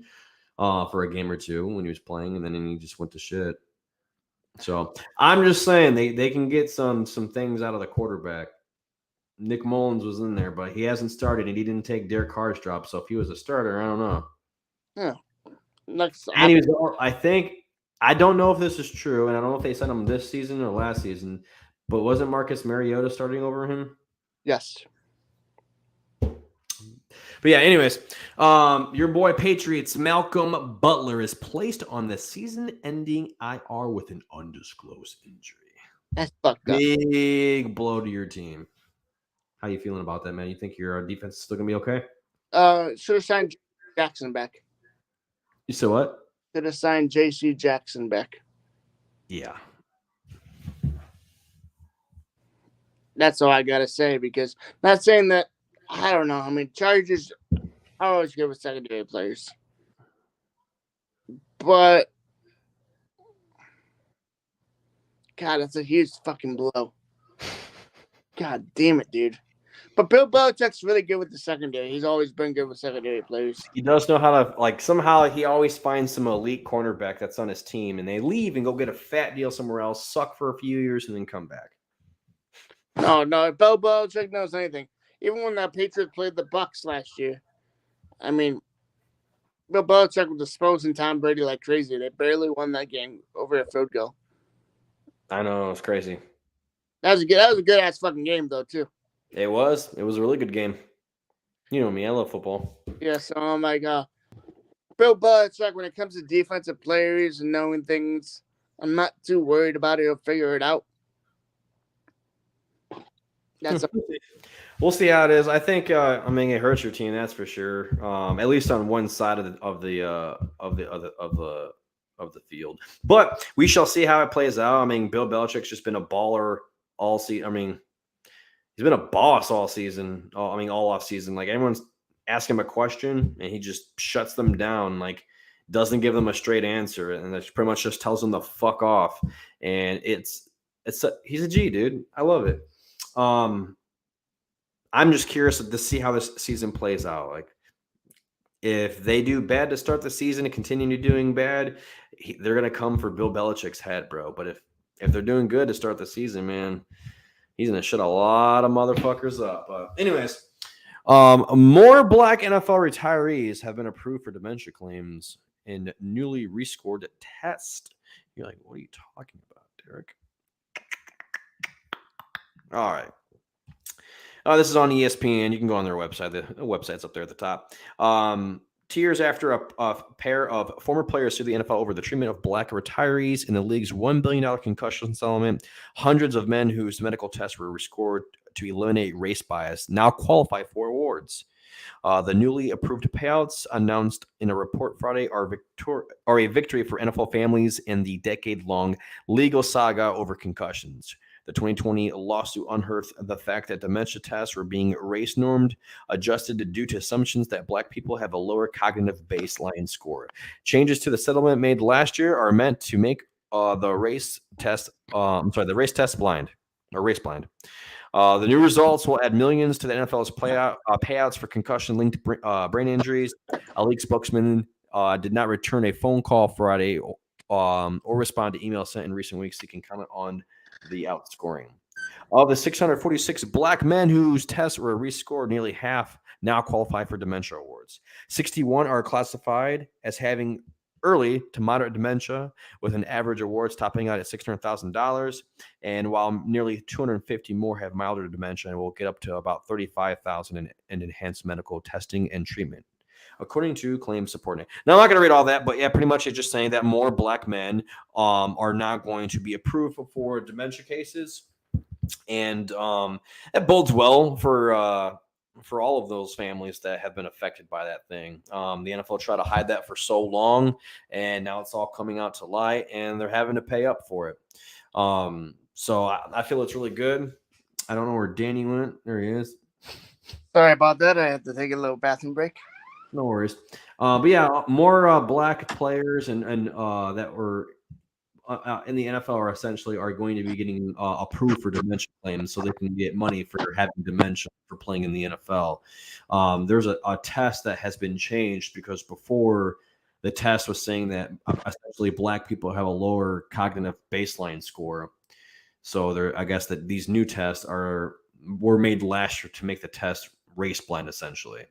for a game or two when he was playing, and then he just went to shit. So I'm just saying they can get some things out of the quarterback. Nick Mullens was in there, but he hasn't started, and he didn't take Derek Carr's job. So if he was a starter, I don't know. Yeah. And he was, I don't know if this is true, and I don't know if they sent him this season or last season, but wasn't Marcus Mariota starting over him? Yes. But yeah, anyways, your boy Patriots Malcolm Butler is placed on the season-ending IR with an undisclosed injury. That's fucked up. Big blow to your team. How you feeling about that, man? You think your defense is still gonna be okay? Should have signed Jackson back. You said what? Should have signed J.C. Jackson back. Yeah. That's all I gotta say, because not saying that, I don't know. I mean, Chargers are always good with secondary players, but God, that's a huge fucking blow. God damn it, dude. But Bill Belichick's really good with the secondary. He's always been good with secondary players. He does know how to, like, somehow he always finds some elite cornerback that's on his team, and they leave and go get a fat deal somewhere else, suck for a few years, and then come back. No, Bill Belichick knows anything. Even when the Patriots played the Bucs last year, I mean, Bill Belichick was disposing Tom Brady like crazy. They barely won that game over a field goal. I know, it's crazy. That was a good ass fucking game though too. It was a really good game. You know me, I love football. Yeah, so I'm like, Bill Belichick, when it comes to defensive players and knowing things, I'm not too worried about it. He'll figure it out. We'll see how it is. I think I mean, it hurts your team, that's for sure. At least on one side of the field. But we shall see how it plays out. I mean, Bill Belichick's just been a baller all season. I mean, he's been a boss all season. All off season. Like everyone's ask him a question and he just shuts them down, like doesn't give them a straight answer, and that pretty much just tells them to fuck off. And he's a G, dude. I love it. I'm just curious to see how this season plays out. Like, if they do bad to start the season and continue doing bad, they're gonna come for Bill Belichick's head, bro. But if they're doing good to start the season, man, he's gonna shut a lot of motherfuckers up. Anyways, more Black NFL retirees have been approved for dementia claims in newly rescored test. You're like, what are you talking about, Derek? All right. This is on ESPN. You can go on their website. The website's up there at the top. 2 years after a pair of former players sued the NFL over the treatment of Black retirees in the league's $1 billion concussion settlement, hundreds of men whose medical tests were rescored to eliminate race bias now qualify for awards. The newly approved payouts announced in a report Friday are a victory for NFL families in the decade-long legal saga over concussions. The 2020 lawsuit unearthed the fact that dementia tests were being race normed, adjusted due to assumptions that Black people have a lower cognitive baseline score. Changes to the settlement made last year are meant to make the race test blind or race blind. The new results will add millions to the NFL's payouts for concussion-linked brain injuries. A league spokesman did not return a phone call Friday or respond to emails sent in recent weeks seeking comment on the outscoring. Of the 646 Black men whose tests were rescored, nearly half now qualify for dementia awards. 61 are classified as having early to moderate dementia, with an average award topping out at $600,000. And while nearly 250 more have milder dementia, and will get up to about $35,000 in enhanced medical testing and treatment, according to claims supporting it. Now, I'm not going to read all that, but yeah, pretty much it's just saying that more Black men are not going to be approved for dementia cases. And that bodes well for all of those families that have been affected by that thing. The NFL tried to hide that for so long, and now it's all coming out to light, and they're having to pay up for it. So I feel it's really good. I don't know where Danny went. There he is. Sorry about that. I had to take a little bathroom break. No worries. But yeah, more Black players and that were in the NFL are going to be getting approved for dementia claims, so they can get money for having dementia for playing in the NFL. There's a test that has been changed because before the test was saying that essentially Black people have a lower cognitive baseline score. So I guess that these new tests were made last year to make the test race blind, essentially.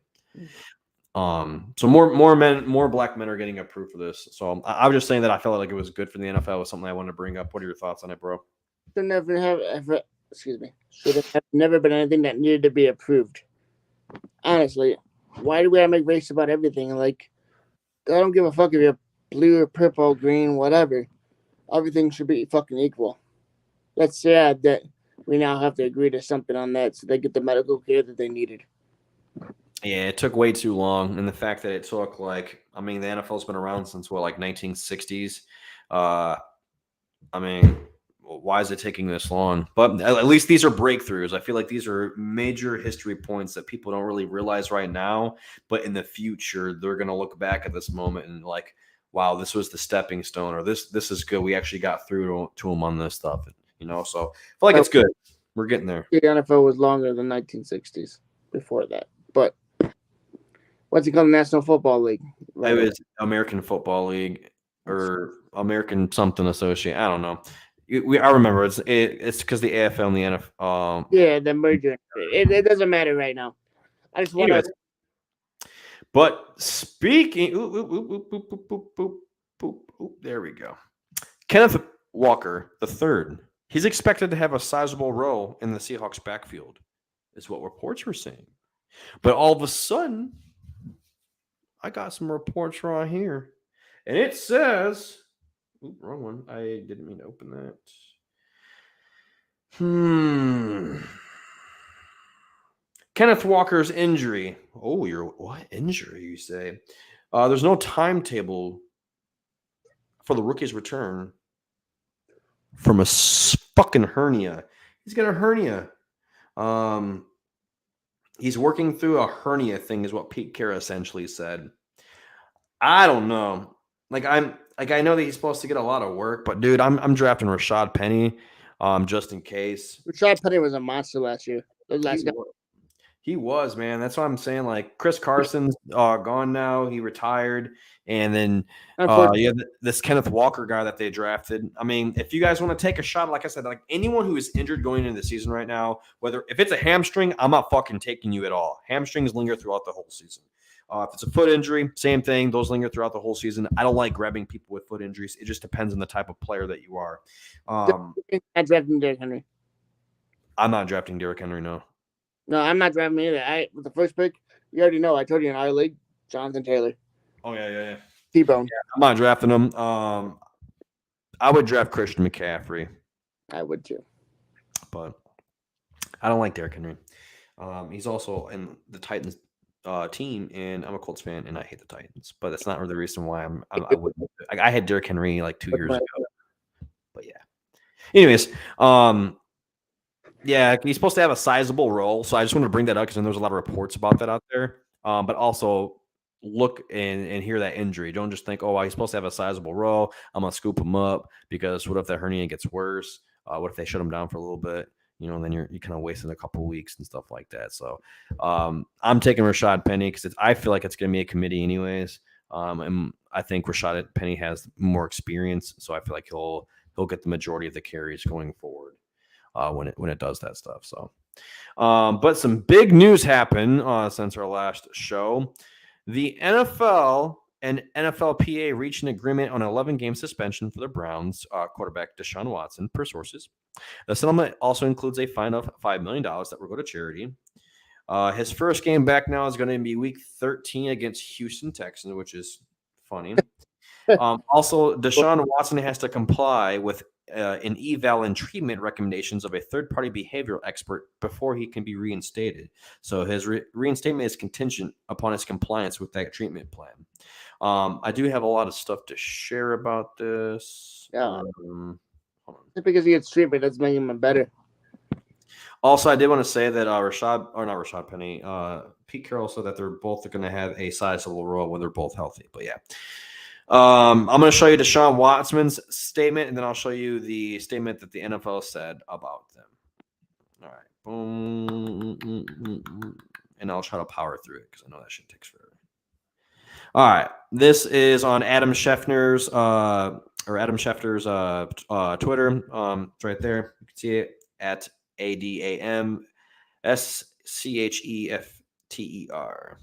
So more Black men are getting approved for this. So I was just saying that I felt like it was good for the NFL. It was something I wanted to bring up. What are your thoughts on it, bro? Should have never been anything that needed to be approved. Honestly, why do we have to make race about everything? Like, I don't give a fuck if you're blue or purple, green, whatever. Everything should be fucking equal. That's sad that we now have to agree to something on that so they get the medical care that they needed. Yeah, it took way too long, and the fact that it took the NFL's been around since 1960s. Why is it taking this long? But at least these are breakthroughs. I feel like these are major history points that people don't really realize right now, but in the future they're gonna look back at this moment and like, wow, this was the stepping stone, or this is good. We actually got through to them on this stuff, So I feel like it's good. We're getting there. The NFL was longer than 1960s before that, but. What's it called? National Football League. Right? It was American Football League or American something associate. I don't know. I remember it's because the AFL and the NFL. Yeah, the merger. It doesn't matter right now. I just want to. But speaking, there we go. Kenneth Walker III. He's expected to have a sizable role in the Seahawks backfield, is what reports were saying. But all of a sudden, I got some reports right here, and it says, wrong one. I didn't mean to open that. Kenneth Walker's injury. Oh, what injury, you say? There's no timetable for the rookie's return from a fucking hernia. He's got a hernia. He's working through a hernia thing, is what Pete Carroll essentially said. I don't know. I know that he's supposed to get a lot of work, but dude, I'm drafting Rashad Penny, just in case. Rashad Penny was a monster last year. He was, he was, man. That's what I'm saying. Like Chris Carson's gone now. He retired, and then you have this Kenneth Walker guy that they drafted. I mean, if you guys want to take a shot, like I said, like anyone who is injured going into the season right now, whether if it's a hamstring, I'm not fucking taking you at all. Hamstrings linger throughout the whole season. If it's a foot injury, same thing. Those linger throughout the whole season. I don't like grabbing people with foot injuries. It just depends on the type of player that you are. I'm drafting Derrick Henry. I'm not drafting Derrick Henry, no. No, I'm not drafting me either. With the first pick, you already know. I told you in our league, Jonathan Taylor. Oh, yeah. T-Bone. Yeah, I'm not drafting him. I would draft Christian McCaffrey. I would too. But I don't like Derrick Henry. He's also in the Titans team, and I'm a Colts fan, and I hate the Titans. But that's not really the reason why I had Derrick Henry like 2 years ago. But yeah. Anyways, yeah, he's supposed to have a sizable role, so I just wanted to bring that up because there's a lot of reports about that out there. But also look and hear that injury. Don't just think, oh, well, he's supposed to have a sizable role. I'm gonna scoop him up because what if that hernia gets worse? What if they shut him down for a little bit? And then you're kind of wasting a couple of weeks and stuff like that. So I'm taking Rashad Penny because I feel like it's going to be a committee anyways. And I think Rashad Penny has more experience, so I feel like he'll get the majority of the carries going forward when it does that stuff. So, but some big news happened since our last show. The NFL and NFLPA reached an agreement on an 11-game suspension for the Browns quarterback Deshaun Watson, per sources. The settlement also includes a fine of $5 million that will go to charity. His first game back now is going to be Week 13 against Houston Texans, which is funny. Also, Deshaun Watson has to comply with an eval and treatment recommendations of a third-party behavioral expert before he can be reinstated. So his reinstatement is contingent upon his compliance with that treatment plan. I do have a lot of stuff to share about this. Yeah. Just because he gets treatment doesn't make him better. Also, I did want to say that Penny, Pete Carroll said that they're both going to have a sizable role when they're both healthy. But yeah. I'm going to show you Deshaun Watson's statement, and then I'll show you the statement that the NFL said about them. All right. Boom. And I'll try to power through it because I know that shit takes forever. All right. This is on Adam Schefter's Twitter. It's right there. You can see it at ADAMSCHEFTER.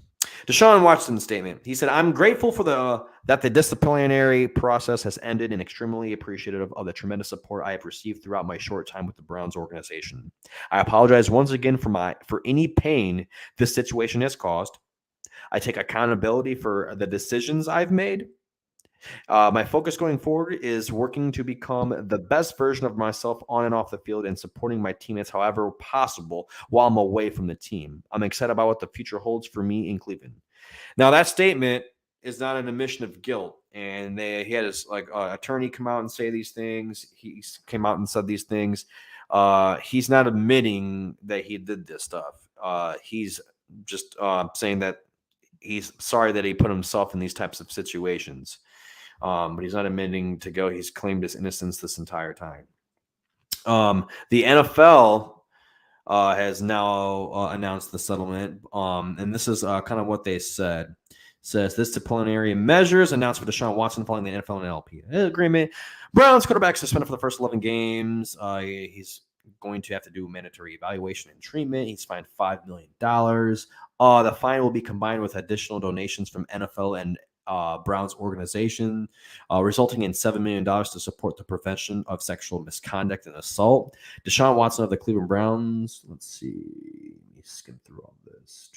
Deshaun Watson's statement. He said, "I'm grateful for that the disciplinary process has ended and extremely appreciative of the tremendous support I have received throughout my short time with the Browns organization. I apologize once again for any pain this situation has caused. I take accountability for the decisions I've made. My focus going forward is working to become the best version of myself on and off the field and supporting my teammates however possible while I'm away from the team. I'm excited about what the future holds for me in Cleveland." Now, that statement is not an admission of guilt. And he had his attorney come out and say these things. He came out and said these things. He's not admitting that he did this stuff. He's just saying that he's sorry that he put himself in these types of situations. But he's not admitting to go. He's claimed his innocence this entire time. The NFL has now announced the settlement, and this is kind of what they said. It says disciplinary measures announced for Deshaun Watson following the NFL and NFLPA agreement. Browns quarterback suspended for the first 11 games. He's going to have to do mandatory evaluation and treatment. He's fined $5 million. The fine will be combined with additional donations from NFL and Browns organization, resulting in $7 million to support the prevention of sexual misconduct and assault. Deshaun Watson of the Cleveland Browns. Let's see. Let me skim through all this.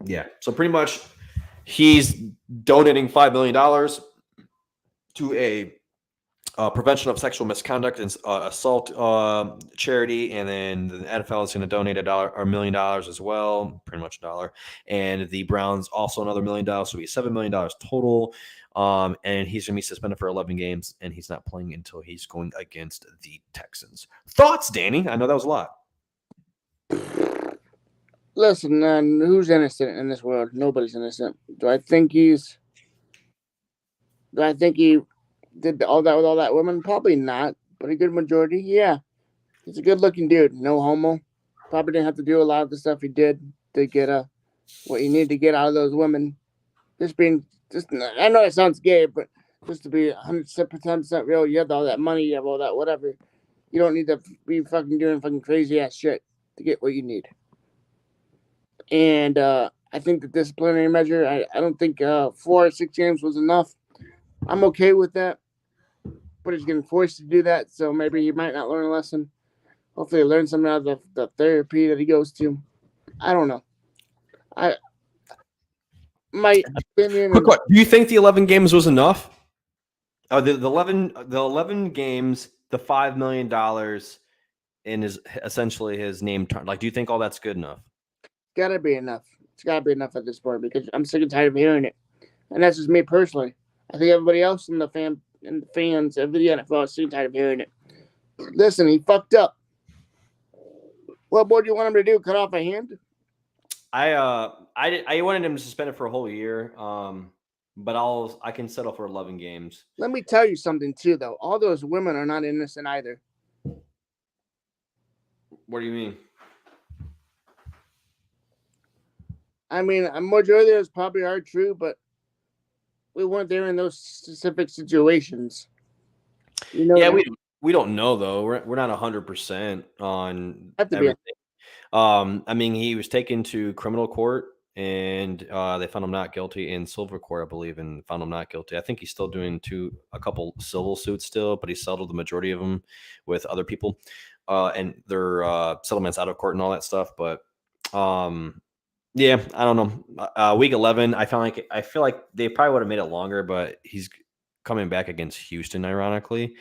Yeah. So pretty much he's donating $5 million to a prevention of sexual misconduct and assault charity, and then the NFL is going to donate $1 million as well, pretty much $1, and the Browns also another $1 million, so it'll be $7 million total. And he's going to be suspended for 11 games, and he's not playing until he's going against the Texans. Thoughts, Danny? I know that was a lot. Listen, man, who's innocent in this world? Nobody's innocent. Do I think he did all that with all that women? Probably not, but a good majority, yeah. He's a good-looking dude, no homo. Probably didn't have to do a lot of the stuff he did to get what you need to get out of those women. I know it sounds gay, but just to be 100% real, you have all that money, you have all that whatever. You don't need to be fucking doing fucking crazy-ass shit to get what you need. And I think the disciplinary measure, I don't think 4 or 6 games was enough. I'm okay with that. But he's getting forced to do that, so maybe he might not learn a lesson. Hopefully he learns something out of the therapy that he goes to. I don't know. My opinion Quick question. Do you think the 11 games was enough? The 11 games, the $5 million in essentially his name turn. Like, do you think all that's good enough? Gotta be enough. It's gotta be enough at this point because I'm sick and tired of hearing it. And that's just me personally. I think everybody else in the fans of the NFL is sick and tired of hearing it. Listen, he fucked up. What more do you want him to do? Cut off a hand? I wanted him suspended for a whole year. But I can settle for 11 games. Let me tell you something too, though. All those women are not innocent either. What do you mean? I mean, a majority of those probably are true, but we weren't there in those specific situations. Yeah, we don't know though. We're not 100% on everything. I mean, he was taken to criminal court, and they found him not guilty in civil court, I believe, and found him not guilty. I think he's still doing a couple civil suits still, but he settled the majority of them with other people, and their settlements out of court and all that stuff. But yeah, I don't know. Week 11, I feel like they probably would have made it longer, but he's coming back against Houston, ironically.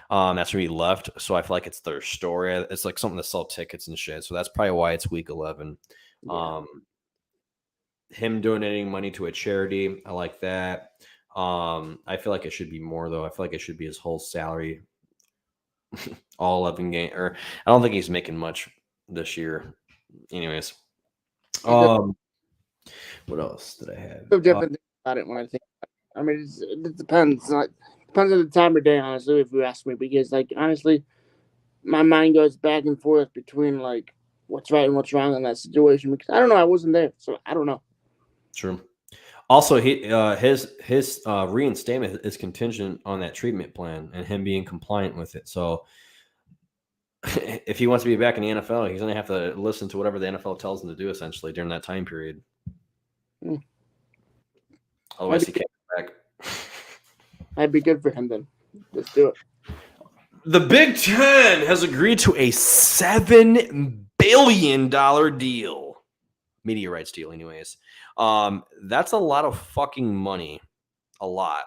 That's where he left. So I feel like it's their story. It's like something to sell tickets and shit. So that's probably why it's week 11. Yeah. Him donating money to a charity, I like that. I feel like it should be more though. I feel like it should be his whole salary, all 11 games. Or I don't think he's making much this year. Anyways, what else did I have? So different about it when I think. I mean, it depends. Depends on the time of day, honestly, if you ask me, because honestly, my mind goes back and forth between what's right and what's wrong in that situation because I don't know. I wasn't there, so I don't know. True. Also, his reinstatement is contingent on that treatment plan and him being compliant with it. So if he wants to be back in the NFL, he's going to have to listen to whatever the NFL tells him to do essentially during that time period. Otherwise, he can't come back. That'd be good for him then. Let's do it. The Big Ten has agreed to a $7 billion deal. Media rights deal, anyways. That's a lot of fucking money. A lot.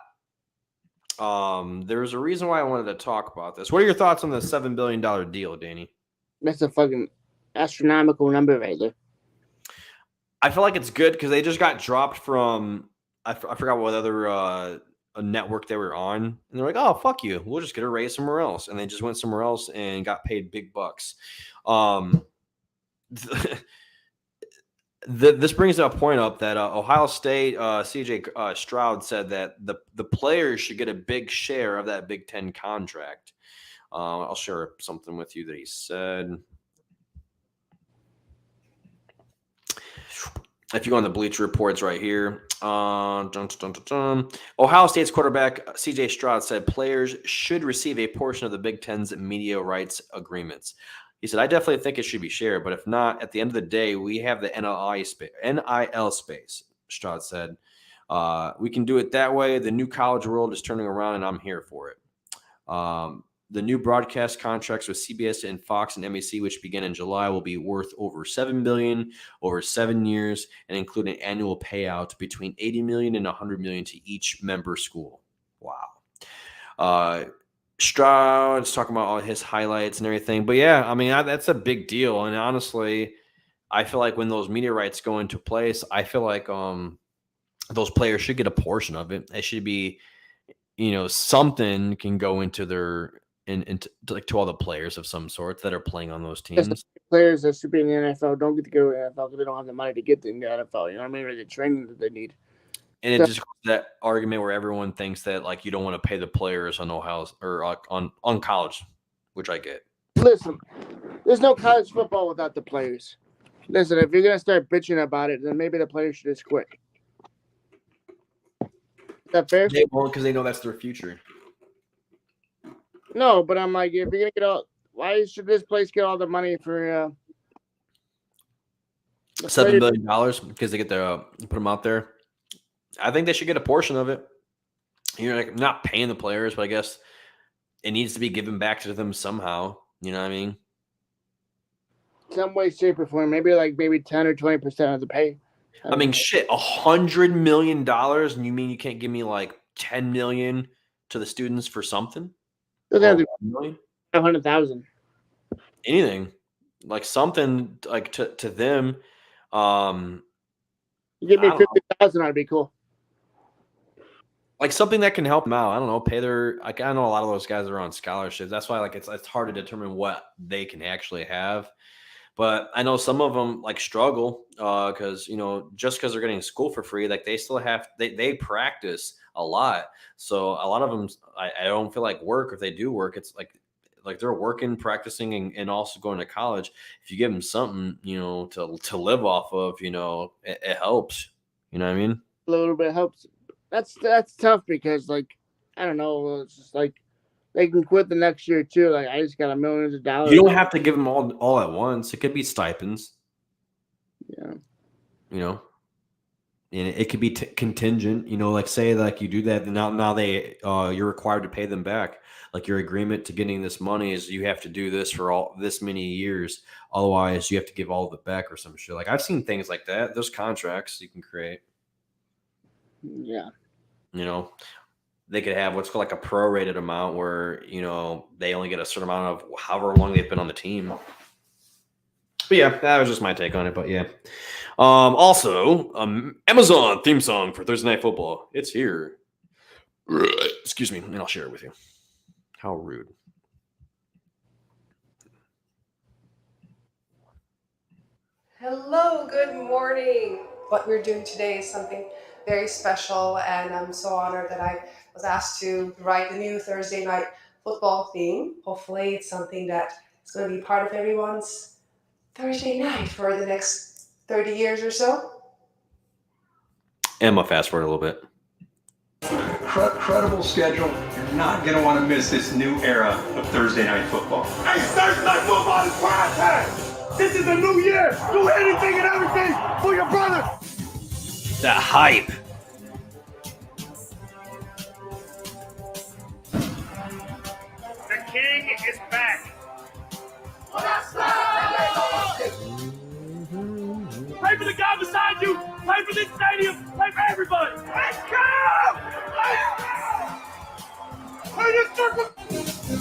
There's a reason why I wanted to talk about this. What are your thoughts on the $7 billion deal, Danny? That's a fucking astronomical number right there. I feel like it's good because they just got dropped from, I forgot what other network they were on. And they're like, oh, fuck you. We'll just get a raise somewhere else. And they just went somewhere else and got paid big bucks. This brings a point up that Ohio State CJ Stroud said that the players should get a big share of that Big Ten contract. I'll share something with you that he said. If you go on the Bleacher Reports right here, Ohio State's quarterback CJ Stroud said players should receive a portion of the Big Ten's media rights agreements. He said, I definitely think it should be shared, but if not, at the end of the day, we have the NIL space, Stroud said. We can do it that way. The new college world is turning around, and I'm here for it. The new broadcast contracts with CBS and Fox and NBC, which begin in July, will be worth over $7 billion over 7 years and include an annual payout between $80 million and $100 million to each member school. Wow. Stroud's talking about all his highlights and everything. But yeah, I mean, that's a big deal. And honestly, I feel like when those media rights go into place, I feel like those players should get a portion of it. It should be, something can go into their into like to all the players of some sort that are playing on those teams. Players that should be in the NFL don't get to go to the NFL because they don't have the money to get in the NFL. You know what I mean? Or the training that they need. And it just goes to that argument where everyone thinks that like you don't want to pay the players on Ohio or on college, which I get. Listen, there's no college football without the players. Listen, if you're gonna start bitching about it, then maybe the players should just quit. Is that fair? They won't because they know that's their future. No, but I'm like, if you're gonna get all, why should this place get all the money for $7 billion because they get to put them out there? I think they should get a portion of it. You're like not paying the players, but I guess it needs to be given back to them somehow. You know what I mean? Some way, shape, or form. Maybe 10 or 20% of the pay. I mean, shit, $100 million, and you mean you can't give me like $10 million to the students for something? $100,000. Anything, like something like to them. You give me $50,000, that'd be cool. Like something that can help them out. I don't know, pay their. Like I know a lot of those guys are on scholarships. That's why it's hard to determine what they can actually have. But I know some of them like struggle because just because they're getting school for free, like they still have they practice a lot. So a lot of them, I don't feel like work. If they do work, it's like they're working, practicing, and also going to college. If you give them something, to live off of, it helps. You know what I mean? A little bit helps. That's tough because I don't know. It's just like they can quit the next year too. Like I just got millions of dollars. You don't have to give them all at once. It could be stipends. Yeah. And it could be contingent. Like say like you do that, and now they you're required to pay them back. Like your agreement to getting this money is you have to do this for all this many years. Otherwise, you have to give all of it back or some shit. Like I've seen things like that. There's contracts you can create. Yeah. They could have what's called like a prorated amount where, they only get a certain amount of however long they've been on the team. But yeah, that was just my take on it. But yeah. Also, Amazon theme song for Thursday Night Football. It's here. Excuse me, and I'll share it with you. How rude. Hello, good morning. What we're doing today is something very special, and I'm so honored that I was asked to write the new Thursday Night Football theme. Hopefully it's something that is going to be part of everyone's Thursday night for the next 30 years or so. Emma, fast forward a little bit. Incredible schedule. You're not going to want to miss this new era of Thursday Night Football. Hey, Thursday Night Football is prime time. This is a new year. Do anything and everything for your brother. The hype. The king is back. Pray for the guy beside you. Pray for this stadium. Pray for everybody. Let's go! Let's go! Play this circle.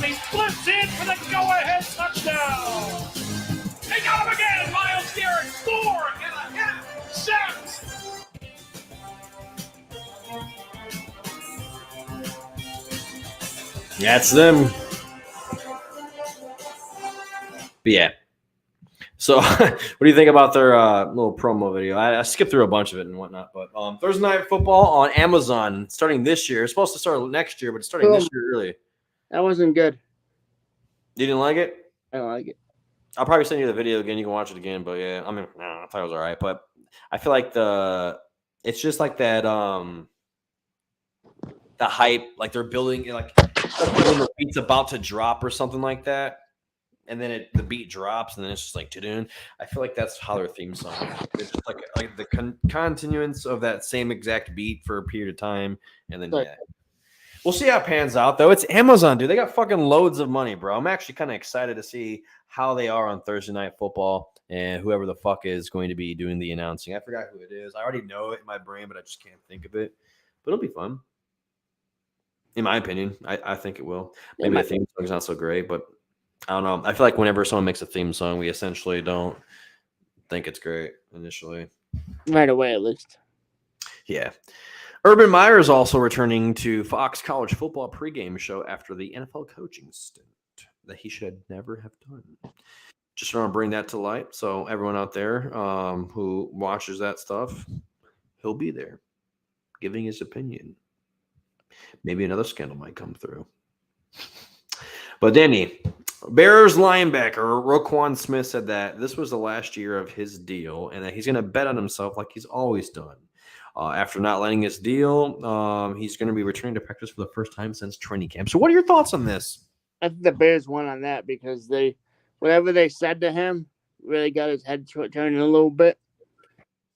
He splits in for the go-ahead touchdown. They got him again. Myles Garrett scored and a intercept. That's them. But yeah. So, what do you think about their little promo video? I skipped through a bunch of it and whatnot. But Thursday Night Football on Amazon starting this year. It's supposed to start next year, but it's starting this year early. That wasn't good. You didn't like it? I don't like it. I'll probably send you the video again. You can watch it again. But yeah, I mean, I thought it was all right. But I feel like it's just like that the hype, like they're building like when the beat's about to drop or something like that. And then the beat drops, and then it's just like, doo-doo. I feel like that's how their theme song is. It's just like the continuance of that same exact beat for a period of time. And then, yeah. We'll see how it pans out, though. It's Amazon, dude. They got fucking loads of money, bro. I'm actually kind of excited to see how they are on Thursday Night Football and whoever the fuck is going to be doing the announcing. I forgot who it is. I already know it in my brain, but I just can't think of it. But it'll be fun. In my opinion, I think it will. Yeah, Maybe the theme song's not so great, but I don't know. I feel like whenever someone makes a theme song, we essentially don't think it's great initially. right away at least. Yeah. Urban Meyer is also returning to Fox College Football pregame show after the NFL coaching stint that he should never have done. Just want to bring that to light. So everyone out there who watches that stuff, he'll be there giving his opinion. Maybe another scandal might come through. But Danny, Bears linebacker Roquan Smith said that this was the last year of his deal and that he's going to bet on himself like he's always done. After not landing his deal, he's going to be returning to practice for the first time since training camp. So what are your thoughts on this? I think the Bears won on that because whatever they said to him really got his head turning a little bit.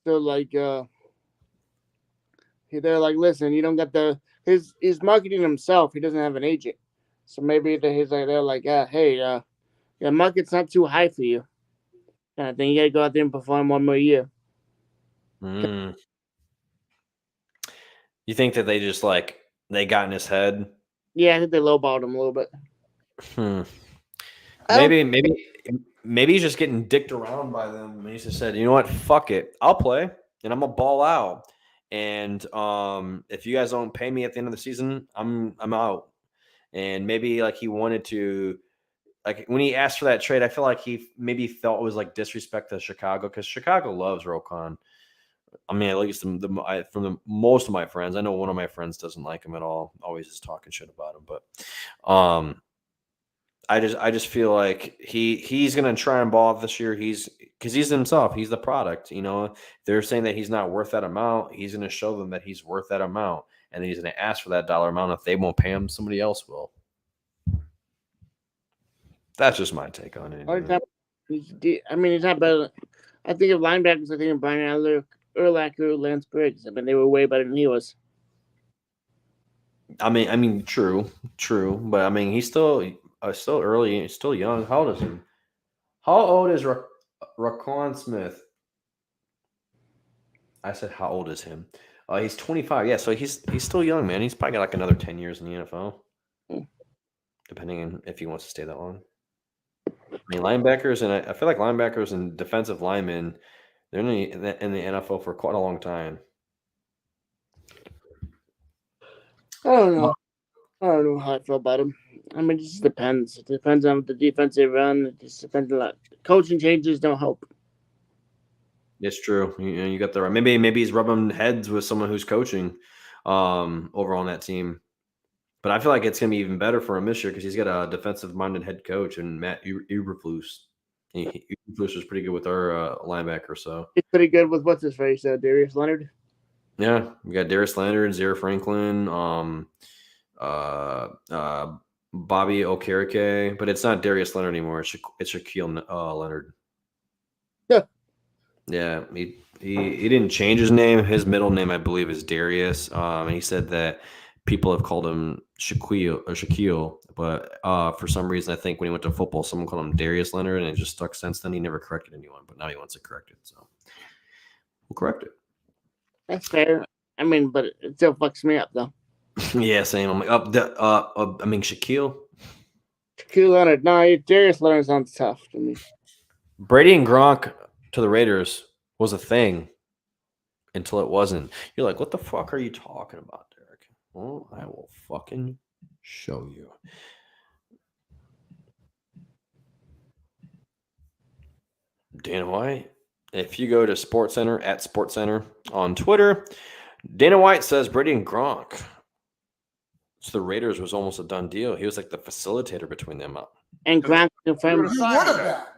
So like, they're like, listen, you don't get he's marketing himself. He doesn't have an agent. So maybe they're like, hey, your market's not too high for you. And I think you got to go out there and perform one more year. Mm. You think that they just they got in his head? Yeah, I think they lowballed him a little bit. Maybe he's just getting dicked around by them. And he just said, you know what? Fuck it. I'll play and I'm going to ball out. And if you guys don't pay me at the end of the season, I'm out. And maybe he wanted to, when he asked for that trade, I feel like he maybe felt it was disrespect to Chicago because Chicago loves Roquan. I mean, at least from most of my friends, I know one of my friends doesn't like him at all. Always is talking shit about him, but I just feel like he's gonna try and ball this year. Because he's himself. He's the product. You know, they're saying that he's not worth that amount. He's gonna show them that he's worth that amount, and then he's gonna ask for that dollar amount. If they won't pay him, somebody else will. That's just my take on it. I mean, he's not better. I think of linebackers. I think of Brian Adler, Urlacher, Lance Briggs. I mean, they were way better than he was. I mean, true. But I mean, he's still early. He's still young. How old is he? How old is Roquan Smith? I said, how old is him? He's 25. Yeah, so he's still young, man. He's probably got another 10 years in the NFL, depending on if he wants to stay that long. I mean, linebackers, and I feel like linebackers and defensive linemen, they're in the NFL for quite a long time. I don't know how I feel about him. I mean, it just depends. It depends on the defense they run. It just depends a lot. Coaching changes don't help. It's true. You got the right. Maybe he's rubbing heads with someone who's coaching over on that team. But I feel like it's going to be even better for him this year because he's got a defensive-minded head coach and Matt Eberflus. Eberflus was pretty good with our linebacker. So he's pretty good with what's his face, Darius Leonard. Yeah, we got Darius Leonard, Zaire Franklin, Bobby Okereke, but it's not Darius Leonard anymore. It's Shaquille Leonard. Yeah, he didn't change his name. His middle name, I believe, is Darius. And he said that people have called him Shaquille, but for some reason, I think when he went to football, someone called him Darius Leonard, and it just stuck since then. He never corrected anyone, but now he wants it corrected, so we'll correct it. That's fair. I mean, but it still fucks me up, though. Yeah, same. I'm like, Shaquille. Shaquille Leonard. No, Darius Leonard sounds tough to me. Brady and Gronk to the Raiders was a thing until it wasn't. You're like, what the fuck are you talking about, Derek? Well, I will fucking show you. Dana White. If you go to SportsCenter at SportsCenter on Twitter, Dana White says Brady and Gronk. So the Raiders was almost a done deal. He was like the facilitator between them. And Gronk confirmed.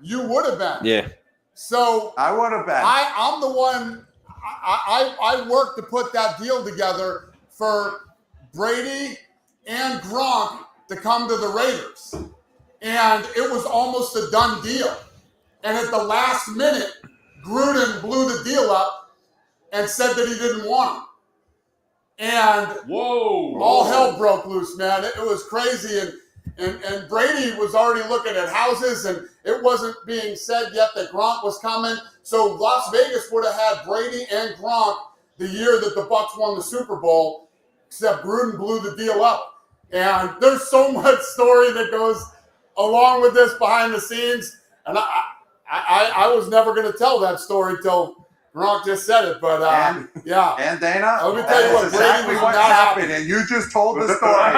You would have been. Yeah. So I would have been. I'm the one. I worked to put that deal together for Brady and Gronk to come to the Raiders, and it was almost a done deal. And at the last minute, Gruden blew the deal up and said that he didn't want him. And all hell broke loose, man. It was crazy. And Brady was already looking at houses, and it wasn't being said yet that Gronk was coming. So Las Vegas would have had Brady and Gronk the year that the Bucs won the Super Bowl, except Gruden blew the deal up. And there's so much story that goes along with this behind the scenes. And I was never going to tell that story till Gronk just said it. But yeah. And Dana, let me tell you what, exactly what happened, and you just told the story.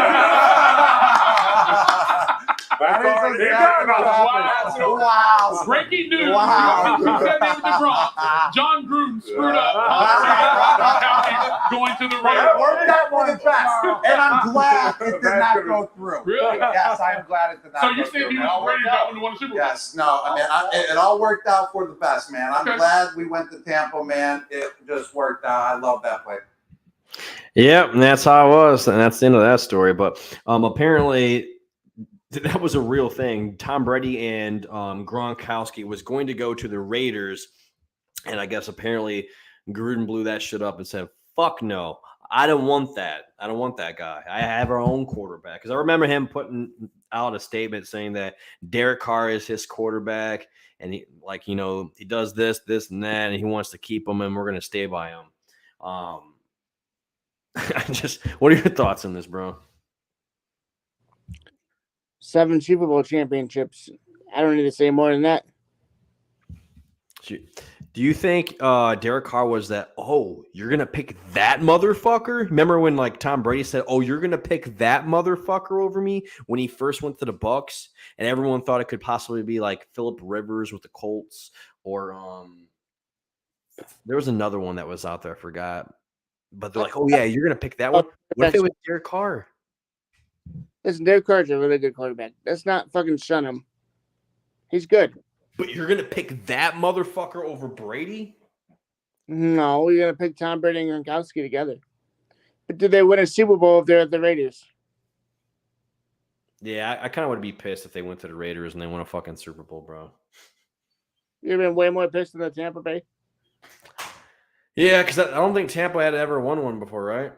That is exactly what happened. Wow. Breaking news. Wow. John Gruden screwed up. Going to the But it Raiders. worked out for the best, and I'm glad it did not go through. Really? Yes, I'm glad it did not So go you through. think he was ready to win the Super Bowl? Yes, no, I mean, it all worked out for the best, man. I'm Okay. glad we went to Tampa, man. It just worked out. I love that play. Yeah, and that's how it was, and that's the end of that story. But apparently, that was a real thing. Tom Brady and Gronkowski was going to go to the Raiders, and I guess apparently Gruden blew that shit up and said, "Fuck no, I don't want that. I don't want that guy. I have our own quarterback." Because I remember him putting out a statement saying that Derek Carr is his quarterback, and he, like, you know, he does this, this, and that, and he wants to keep him, and we're going to stay by him. What are your thoughts on this, bro? 7 Super Bowl championships. I don't need to say more than that. Do you think Derek Carr was that, oh, you're going to pick that motherfucker? Remember when, like, Tom Brady said, oh, you're going to pick that motherfucker over me when he first went to the Bucs, and everyone thought it could possibly be like Phillip Rivers with the Colts, or there was another one that was out there, I forgot. But they're like, oh, yeah, you're going to pick that one? What if it was Derek Carr? Listen, Derek Carr's a really good quarterback. Let's not fucking shun him. He's good. But you're going to pick that motherfucker over Brady? No, we're going to pick Tom Brady and Gronkowski together. But do they win a Super Bowl if they're at the Raiders? Yeah, I kind of would be pissed if they went to the Raiders and they won a fucking Super Bowl, bro. You've been way more pissed than the Tampa Bay? Yeah, because I don't think Tampa had ever won one before, right?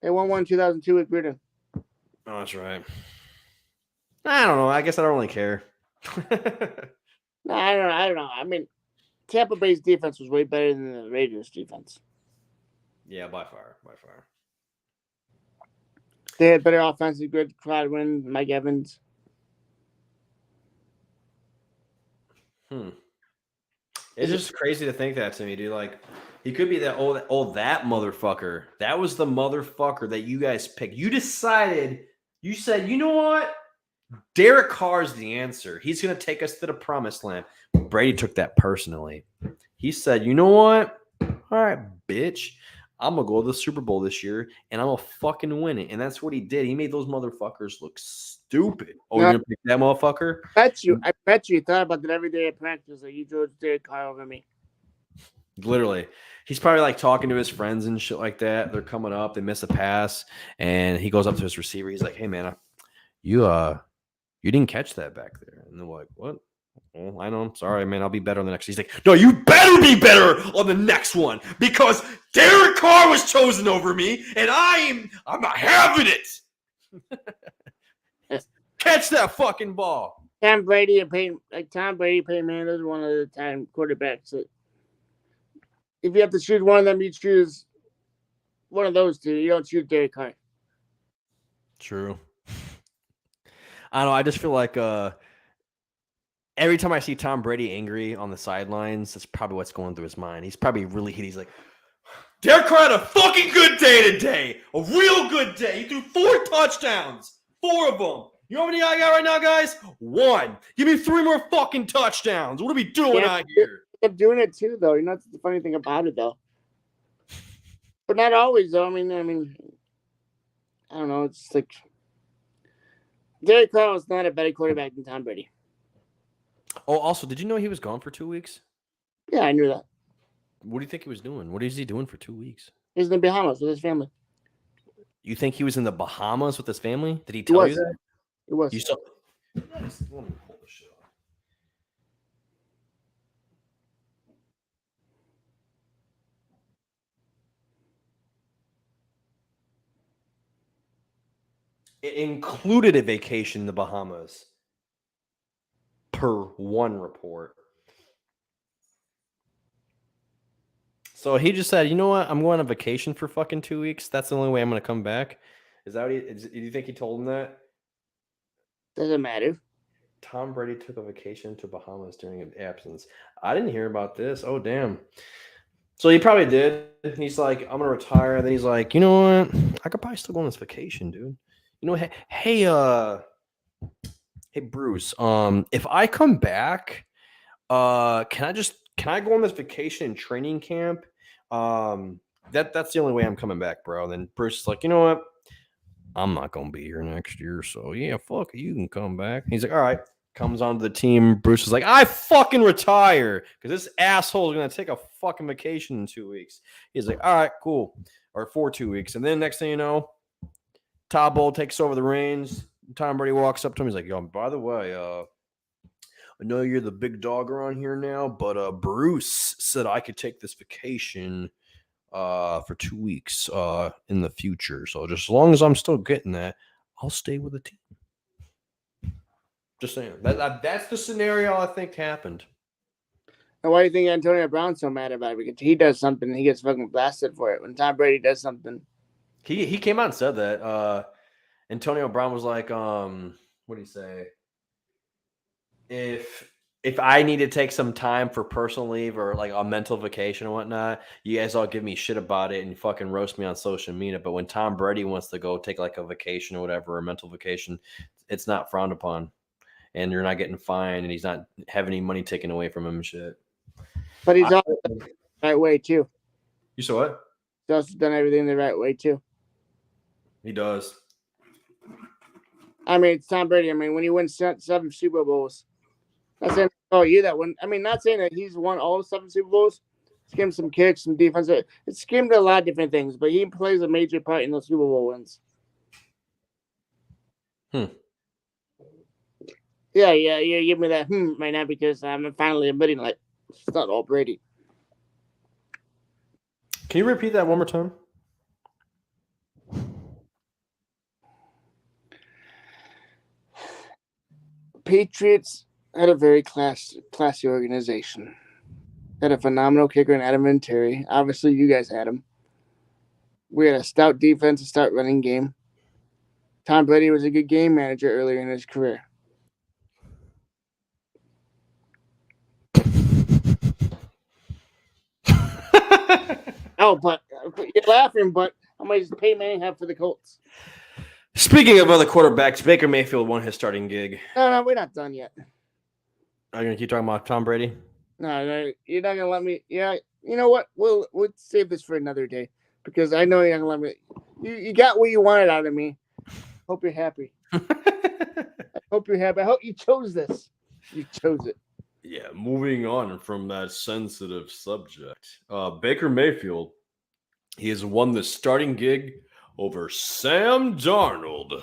They won one in 2002 with Gruden. Oh, that's right. I don't know. I guess I don't really care. No, I don't know. I mean, Tampa Bay's defense was way better than the Raiders' defense. Yeah, by far. By far. They had better offensive grid, Cladwin, Mike Evans. It's just crazy to think that to me, dude. Like, he could be that that motherfucker. That was the motherfucker that you guys picked. You decided, you said, you know what? Derek Carr's the answer. He's going to take us to the promised land. Brady took that personally. He said, you know what? All right, bitch. I'm going to go to the Super Bowl this year, and I'm going to fucking win it. And that's what he did. He made those motherfuckers look stupid. Oh, you're going to pick that motherfucker? I bet you thought about that every day at practice. Like, you chose Derek Carr over me. Literally. He's probably like talking to his friends and shit like that. They're coming up. They miss a pass, and he goes up to his receiver. He's like, hey, man, you didn't catch that back there. And they're like, what? Oh, I know. I'm sorry, man. I'll be better on the next. He's like, no, you better be better on the next one because Derek Carr was chosen over me, and I'm not having it. Catch that fucking ball. Tom Brady and Peyton Manning is one of the time quarterbacks. That if you have to choose one of them, you choose one of those two. You don't choose Derek Carr. True. I don't know. I just feel like every time I see Tom Brady angry on the sidelines, that's probably what's going through his mind. He's probably really hit. He's like, Derek Carr had a fucking good day today. A real good day. He threw 4 touchdowns. 4 of them. You know how many I got right now, guys? 1. Give me 3 more fucking touchdowns. What are we doing out here? Kept doing it too, though. You know, that's the funny thing about it, though. But not always, though. I mean, I don't know. It's like Derek Carr was not a better quarterback than Tom Brady. Oh, also, did you know he was gone for 2 weeks? Yeah, I knew that. What do you think he was doing? What is he doing for 2 weeks? He's in the Bahamas with his family. You think he was in the Bahamas with his family? Did he tell you that? It was. You saw. Let me pull this shit off. It included a vacation in the Bahamas, per one report. So he just said, you know what? I'm going on vacation for fucking 2 weeks. That's the only way I'm going to come back Is that what do you think he told him that? Doesn't matter. Tom Brady took a vacation to Bahamas during an absence. I didn't hear about this. Oh, damn. So he probably did. He's like, I'm going to retire. And then he's like, you know what? I could probably still go on this vacation, dude. You know, hey, Bruce, if I come back, can I go on this vacation training camp? That's the only way I'm coming back, bro. And then Bruce is like, you know what? I'm not going to be here next year. So yeah, fuck it. You can come back. He's like, all right. Comes onto the team. Bruce is like, I fucking retire because this asshole is going to take a fucking vacation in 2 weeks. He's like, all right, cool. Or for 2 weeks. And then next thing you know, Todd Bowles takes over the reins. Tom Brady walks up to him. He's like, yo, by the way, I know you're the big dog around here now, but Bruce said I could take this vacation for 2 weeks in the future. So just as long as I'm still getting that, I'll stay with the team. Just saying. That's the scenario I think happened. And why do you think Antonio Brown's so mad about it? Because he does something, he gets fucking blasted for it. When Tom Brady does something, he came out and said that. Antonio Brown was like, what do you say? If I need to take some time for personal leave or like a mental vacation and whatnot, you guys all give me shit about it and fucking roast me on social media. But when Tom Brady wants to go take like a vacation or whatever, a mental vacation, it's not frowned upon. And you're not getting fined and he's not having any money taken away from him and shit. but he's also done it the right way too. You saw what? He's also done everything the right way too. He does. I mean, it's Tom Brady. I mean, when he wins 7 Super Bowls, not saying you that one. I mean, not saying that he's won all 7 Super Bowls. Schemed some kicks, some defense. It schemed a lot of different things, but he plays a major part in those Super Bowl wins. Yeah, you give me that right now because I'm finally admitting like it's not all Brady. Can you repeat that one more time? Patriots had a very classy organization. Had a phenomenal kicker in Adam Vinatieri. Obviously, you guys had him. We had a stout defense, a stout running game. Tom Brady was a good game manager earlier in his career. Oh, but you're laughing, but how much does Peyton Manning have for the Colts? Speaking of other quarterbacks, Baker Mayfield won his starting gig. No, we're not done yet. Are you going to keep talking about Tom Brady? No, you're not going to let me. Yeah, you know what? We'll save this for another day because I know you're not going to let me. You got what you wanted out of me. Hope you're happy. I hope you're happy. I hope you chose this. You chose it. Yeah, moving on from that sensitive subject. Baker Mayfield, he has won the starting gig over Sam Darnold.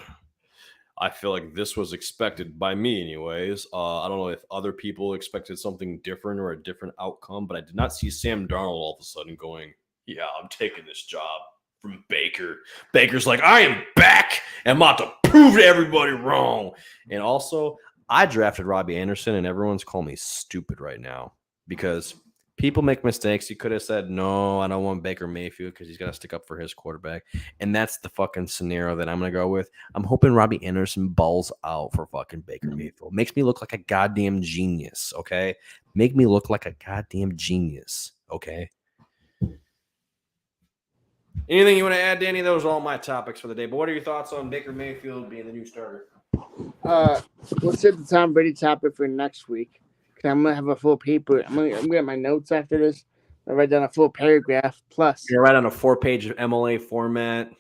I feel like this was expected by me anyways. I don't know if other people expected something different or a different outcome, but I did not see Sam Darnold all of a sudden going, yeah, I'm taking this job from Baker. Baker's like, I am back and I'm about to prove to everybody wrong. And also, I drafted Robbie Anderson, and everyone's calling me stupid right now because people make mistakes. You could have said, no, I don't want Baker Mayfield because he's got to stick up for his quarterback. And that's the fucking scenario that I'm going to go with. I'm hoping Robbie Anderson balls out for fucking Baker Mayfield. Makes me look like a goddamn genius, okay? Make me look like a goddamn genius, okay? Anything you want to add, Danny? Those are all my topics for the day. But what are your thoughts on Baker Mayfield being the new starter? Let's hit the Tom Brady topic for next week. Cause I'm gonna have a full paper. I'm gonna get my notes after this. I write down a full paragraph plus. You're right on a 4-page MLA format.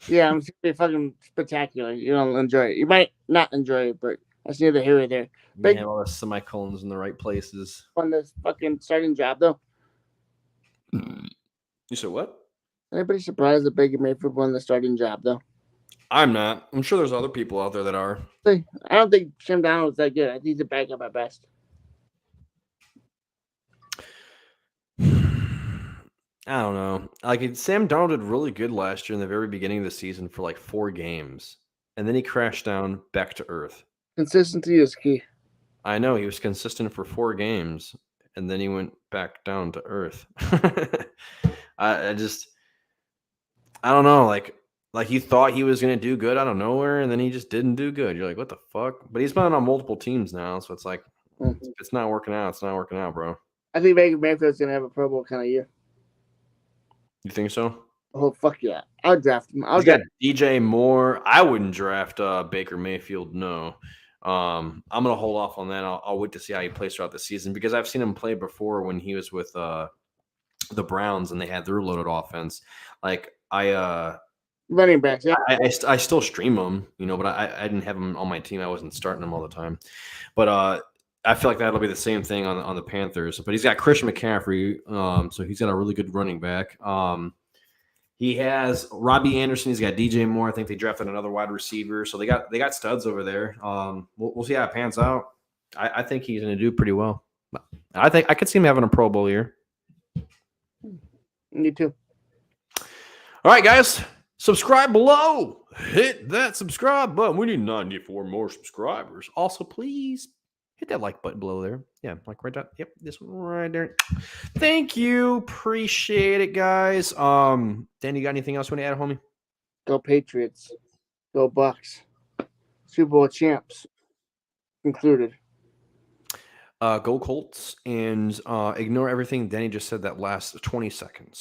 Yeah, I'm gonna be fucking spectacular. You'll enjoy it. You might not enjoy it, but that's neither here or there. Big have all the semicolons in the right places. On this fucking starting job though. You said what? Anybody surprised that Baker Mayfield won the starting job though? I'm not. I'm sure there's other people out there that are. I don't think Sam Darnold's that good. I think he's a backup at best. I don't know. Like Sam Darnold did really good last year in the very beginning of the season for like 4 games. And then he crashed down back to earth. Consistency is key. I know. He was consistent for 4 games. And then he went back down to earth. I don't know. Like, Like you thought he was going to do good out of nowhere, and then he just didn't do good. You're like, what the fuck? But he's been on multiple teams now, so it's like, if it's not working out, it's not working out, bro. I think Mayfield's gonna have a Pro Bowl kind of year. You think so? Oh fuck yeah! I'll draft him. He's got DJ Moore. I wouldn't draft Baker Mayfield. No, I'm gonna hold off on that. I'll wait to see how he plays throughout the season because I've seen him play before when he was with the Browns and they had their loaded offense. Like running backs. Yeah, I still stream him, but I didn't have him on my team. I wasn't starting him all the time. But I feel like that'll be the same thing on the Panthers. But he's got Christian McCaffrey, so he's got a really good running back. He has Robbie Anderson. He's got DJ Moore. I think they drafted another wide receiver. So they got studs over there. We'll see how it pans out. I think he's going to do pretty well. I think I could see him having a Pro Bowl year. Me too. All right, guys. Subscribe below. Hit that subscribe button. We need 94 more subscribers. Also, please hit that like button below there. Yeah, like right there. Yep, this one right there. Thank you. Appreciate it, guys. Dan, you got anything else you want to add, homie? Go Patriots. Go Bucs. Super Bowl champs included. Go Colts and ignore everything Danny just said that last 20 seconds.